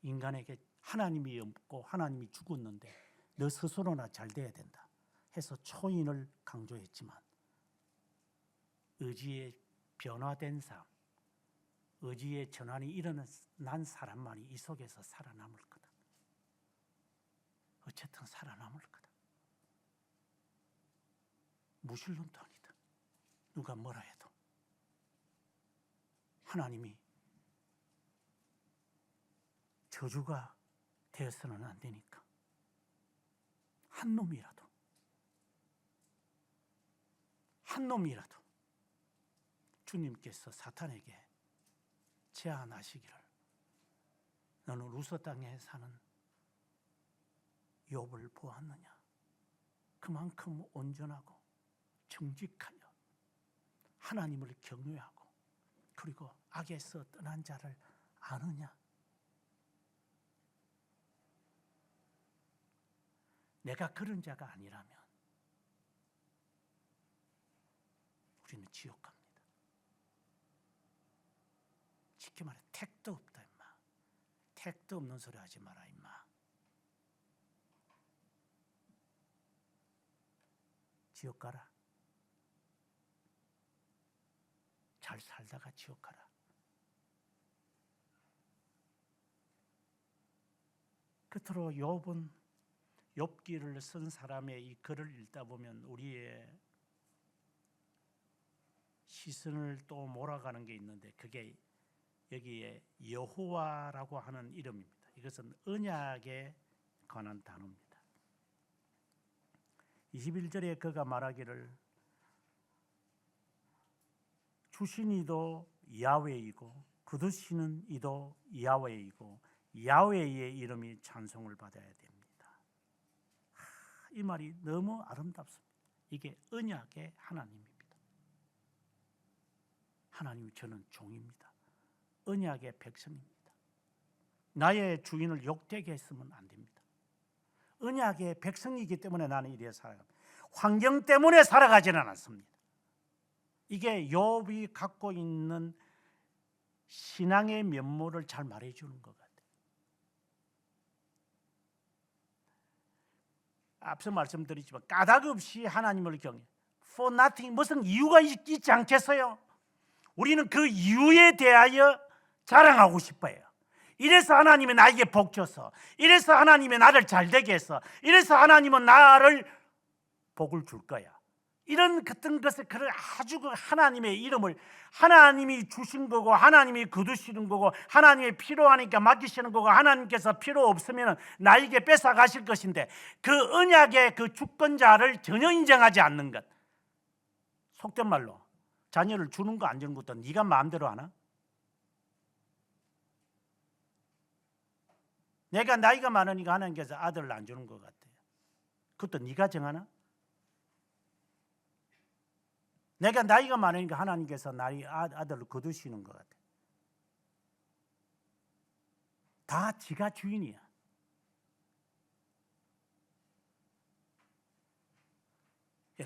A: 인간에게 하나님이 없고 하나님이 죽었는데 너 스스로나 잘 돼야 된다 해서 초인을 강조했지만, 의지의 변화된 삶, 의지의 전환이 일어난 사람만이 이 속에서 살아남을 거다. 어쨌든 살아남을 거다. 무신론도 아니다. 누가 뭐라 해도 하나님이 저주가 되어서는 안 되니까 한 놈이라도 주님께서 사탄에게 제안하시기를, 너는 루서 땅에 사는 욥을 보았느냐? 그만큼 온전하고 정직하여 하나님을 경외하고 그리고 악에서 떠난 자를 아느냐? 내가 그런 자가 아니라면 우리는 지옥 갑니다. 쉽게 말해 택도 없다 임마. 택도 없는 소리 하지 마라 임마. 지옥 가라. 잘 살다가 지옥 가라. 끝으로 욥은 욥기를 쓴 사람의 이 글을 읽다 보면 우리의 시선을 또 몰아가는 게 있는데 그게 여기에 여호와라고 하는 이름입니다. 이것은 언약에 관한 단어입니다. 21절에 그가 말하기를 주신 이도 야훼이고 거두시는 이도 야훼이고 야훼의 이름이 찬송을 받아야 됩니다. 이 말이 너무 아름답습니다. 이게 언약의 하나님입니다. 하나님, 저는 종입니다. 언약의 백성입니다. 나의 주인을 욕되게 했으면 안 됩니다. 언약의 백성이기 때문에 나는 이래 살아갑니다. 환경 때문에 살아가지는 않습니다. 이게 욥이 갖고 있는 신앙의 면모를 잘 말해주는 것 같아요. 앞서 말씀드렸지만 까닭 없이 하나님을 경외, for nothing, 무슨 이유가 있지 않겠어요? 우리는 그 이유에 대하여 자랑하고 싶어요. 이래서 하나님이 나에게 복 줬어. 이래서 하나님이 나를 잘되게 했어. 이래서 하나님은 나를 복을 줄 거야. 이런 같은 것을 아주 그 하나님의 이름을 하나님이 주신 거고 하나님이 거두시는 거고 하나님이 필요하니까 맡기시는 거고 하나님께서 필요 없으면 나에게 뺏어 가실 것인데 그 언약의 그 주권자를 전혀 인정하지 않는 것. 속된 말로 자녀를 주는 거 안 주는 것도 네가 마음대로 하나? 내가 나이가 많으니까 하나님께서 아들을 안 주는 것 같아요. 그것도 네가 정하나? 내가 나이가 많으니까 하나님께서 나의 아들을 거두시는 것 같아요. 다 지가 주인이야.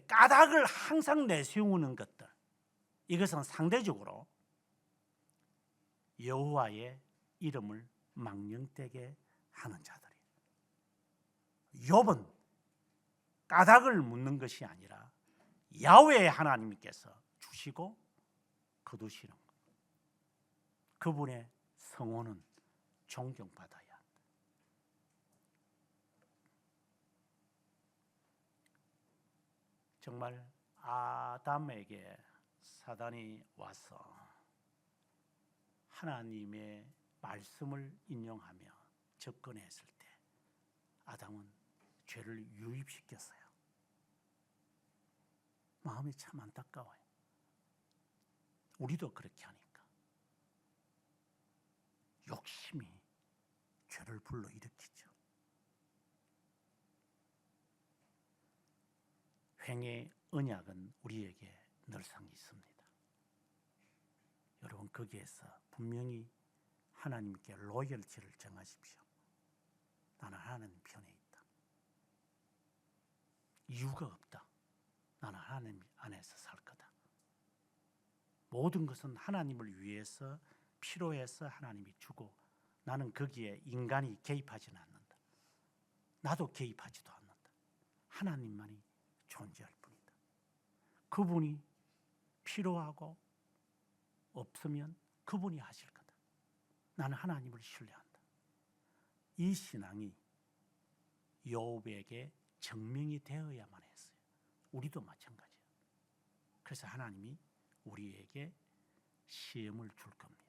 A: 까닭을 항상 내세우는 것들, 이것은 상대적으로 여호와의 이름을 망령되게 하는 자들이에요. 욥은 까닭을 묻는 것이 아니라 야훼 하나님께서 주시고 거두시는 것. 그분의 성호는 존경받아야 한다. 정말 아담에게 사단이 와서 하나님의 말씀을 인용하며 접근했을 때 아담은 죄를 유입시켰어요. 마음이 참 안타까워요. 우리도 그렇게 하니까 욕심이 죄를 불러일으키죠. 횡의 언약은 우리에게 늘상 있습니다. 여러분, 거기에서 분명히 하나님께 로열티를 정하십시오. 나는 하나님 편에 있다. 이유가 없다. 나는 하나님 안에서 살 거다. 모든 것은 하나님을 위해서 필요해서 하나님이 주고 나는 거기에 인간이 개입하지는 않는다. 나도 개입하지도 않는다. 하나님만이 존재할 뿐이다. 그분이 필요하고 없으면 그분이 하실 거다. 나는 하나님을 신뢰한다. 이 신앙이 욥에게 증명이 되어야만 했어요. 우리도 마찬가지예요. 그래서 하나님이 우리에게 시험을 줄 겁니다.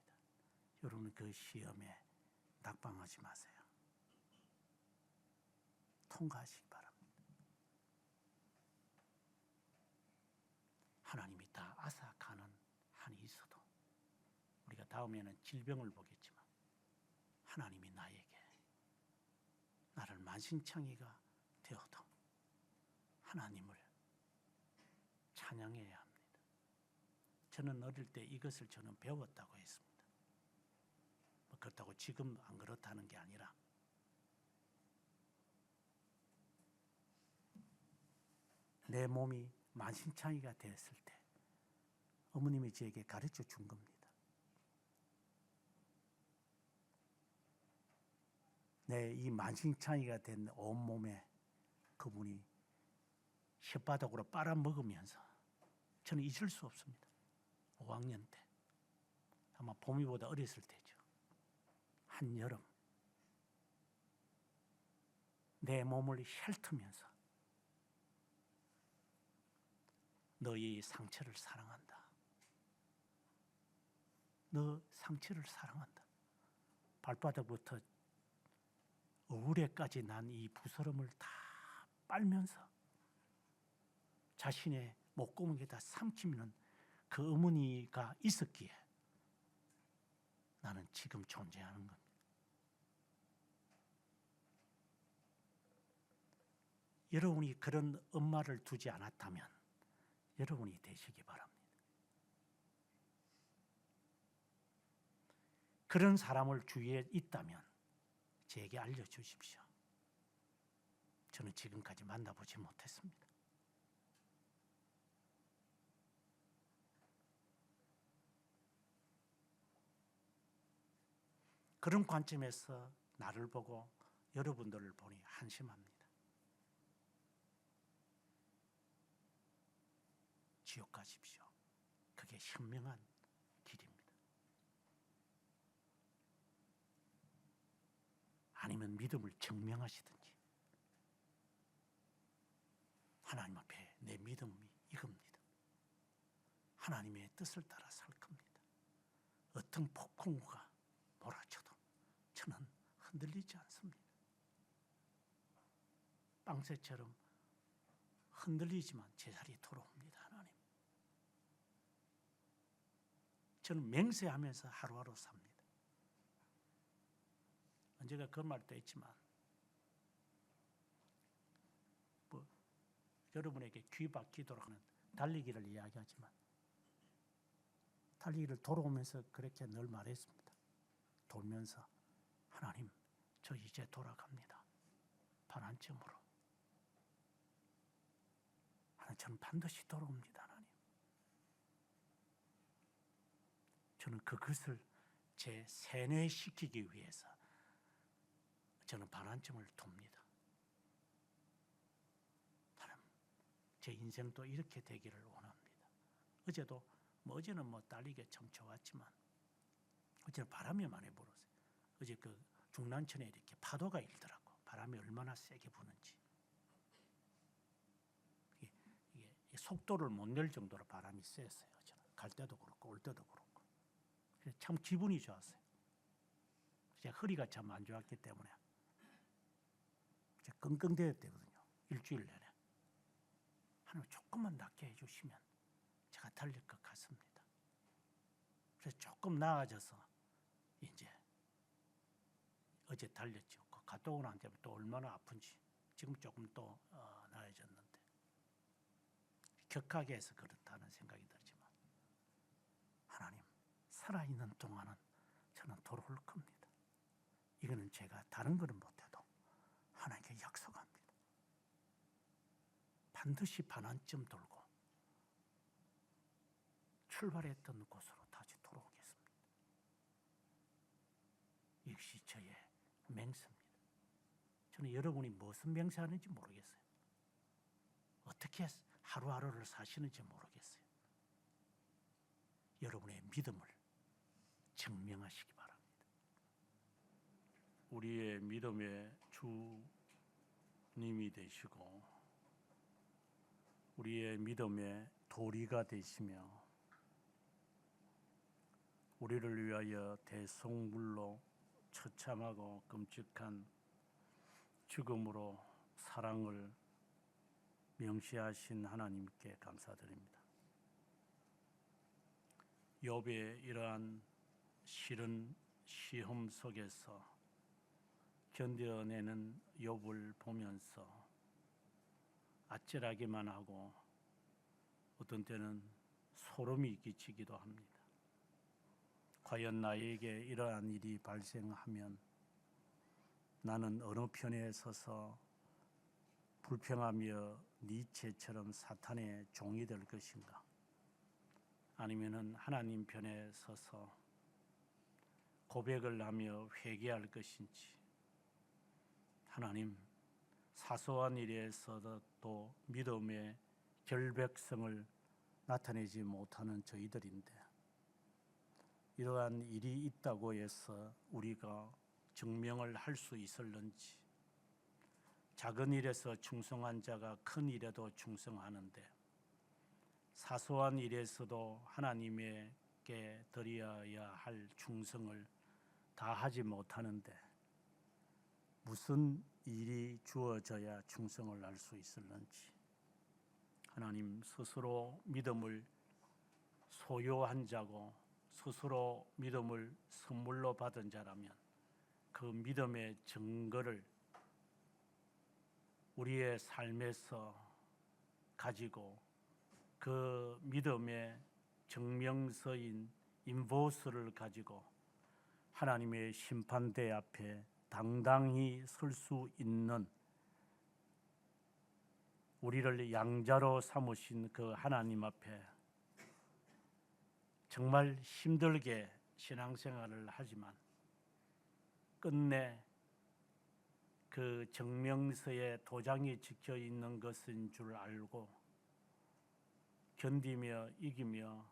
A: 여러분, 그 시험에 낙방하지 마세요. 통과하시기 바랍니다. 하나님이 다 아삭하는 한이 있어도 우리가 다음에는 질병을 보겠지만 하나님이 나를 만신창이가 되어도 하나님을 찬양해야 합니다. 저는 어릴 때 이것을 저는 배웠다고 했습니다. 그렇다고 지금 안 그렇다는 게 아니라 내 몸이 만신창이가 됐을 때 어머님이 저에게 가르쳐 준 겁니다. 내 이 만신창이가 된 온몸에 그분이 혓바닥으로 빨아먹으면서 저는 잊을 수 없습니다. 5학년 때 아마 봄이보다 어렸을 때죠. 한여름 내 몸을 핥으면서 너의 상처를 사랑한다. 너 상처를 사랑한다. 발바닥부터 어우레까지 난 이 부스럼을 다 빨면서 자신의 목구멍에다 삼키는 그 어머니가 있었기에 나는 지금 존재하는 겁니다. 여러분이 그런 엄마를 두지 않았다면 여러분이 되시기 바랍니다. 그런 사람을 주위에 있다면 제게 알려주십시오. 저는 지금까지 만나보지 못했습니다. 그런 관점에서 나를 보고 여러분들을 보니 한심합니다. 지옥 가십시오. 그게 현명한 길입니다. 아니면 믿음을 증명하시든지. 하나님 앞에 내 믿음이 이겁니다. 하나님의 뜻을 따라 살 겁니다. 어떤 폭풍우가 몰아쳐도 저는 흔들리지 않습니다. 빵새처럼 흔들리지만 제자리에 돌아옵니다. 하나님. 저는 맹세하면서 하루하루 삽니다. 언제가 그 말도 했지만 여러분에게 귀박기도록 하는 달리기를 이야기하지만 달리기를 돌아오면서 그렇게 늘 말했습니다. 돌면서 하나님, 저 이제 돌아갑니다. 반환점으로. 하나님, 저는 반드시 돌아옵니다. 하나님. 저는 그것을 제 세뇌시키기 위해서 저는 반환점을 둡니다. 하나님, 제 인생도 이렇게 되기를 원합니다. 어제도 어제는 달리기가 참 좋았지만 어제는 바람이 많이 불었어요. 어제 그 중랑천에 이렇게 파도가 일더라고. 바람이 얼마나 세게 부는지. 이게 속도를 못 낼 정도로 바람이 셌어요. 저는 갈 때도 그렇고 올 때도 그렇고. 참 기분이 좋았어요. 제가 허리가 참 안 좋았기 때문에 제가 끙끙대었거든요. 일주일 내내. 하나님 조금만 낫게 해주시면 제가 달릴 것 같습니다. 그래서 조금 나아져서 이제 어제 달렸죠. 갔다 오고 난 뒤에 또 얼마나 아픈지 지금 조금 또 나아졌는데 격하게 해서 그렇다는 생각이 들지만 하나님 살아있는 동안은 저는 돌아올 겁니다. 이거는 제가 다른 거는 못해도 하나님께 약속합니다. 반드시 반환점 돌고 출발했던 곳으로 다시 돌아오겠습니다. 이것이 저의 맹세입니다. 저는 여러분이 무슨 맹세하는지 모르겠어요. 어떻게 하루하루를 사시는지 모르겠어요. 여러분의 믿음을 증명하시기 바랍니다. 우리의 믿음의 주님이 되시고 우리의 믿음의 도리가 되시며 우리를 위하여 대속물로 처참하고 끔찍한 죽음으로 사랑을 명시하신 하나님께 감사드립니다. 욥의 이러한 싫은 시험 속에서 견뎌내는 욥을 보면서 아찔하기만 하고 어떤 때는 소름이 끼치기도 합니다. 과연 나에게 이러한 일이 발생하면 나는 어느 편에 서서 불평하며 니체처럼 사탄의 종이 될 것인가? 아니면은 하나님 편에 서서 고백을 하며 회개할 것인지 하나님 사소한 일에서도 믿음의 결백성을 나타내지 못하는 저희들인데, 이러한 일이 있다고 해서 우리가 증명을 할 수 있을는지, 작은 일에서 충성한 자가 큰 일에도 충성하는데 사소한 일에서도 하나님에게 드려야 할 충성을 다하지 못하는데 무슨 일이 주어져야 충성을 할 수 있을는지, 하나님 스스로 믿음을 소유한 자고 스스로 믿음을 선물로 받은 자라면 그 믿음의 증거를 우리의 삶에서 가지고 그 믿음의 증명서인 인보스를 가지고 하나님의 심판대 앞에 당당히 설 수 있는, 우리를 양자로 삼으신 그 하나님 앞에 정말 힘들게 신앙생활을 하지만 끝내 그 증명서에 도장이 찍혀 있는 것인 줄 알고 견디며 이기며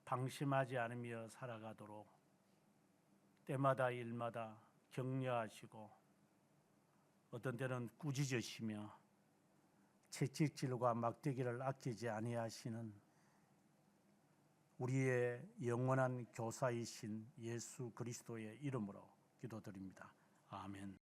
A: 방심하지 않으며 살아가도록 때마다 일마다 격려하시고 어떤 때는 꾸짖으시며 채찍질과 막대기를 아끼지 아니하시는 우리의 영원한 교사이신 예수 그리스도의 이름으로 기도드립니다. 아멘.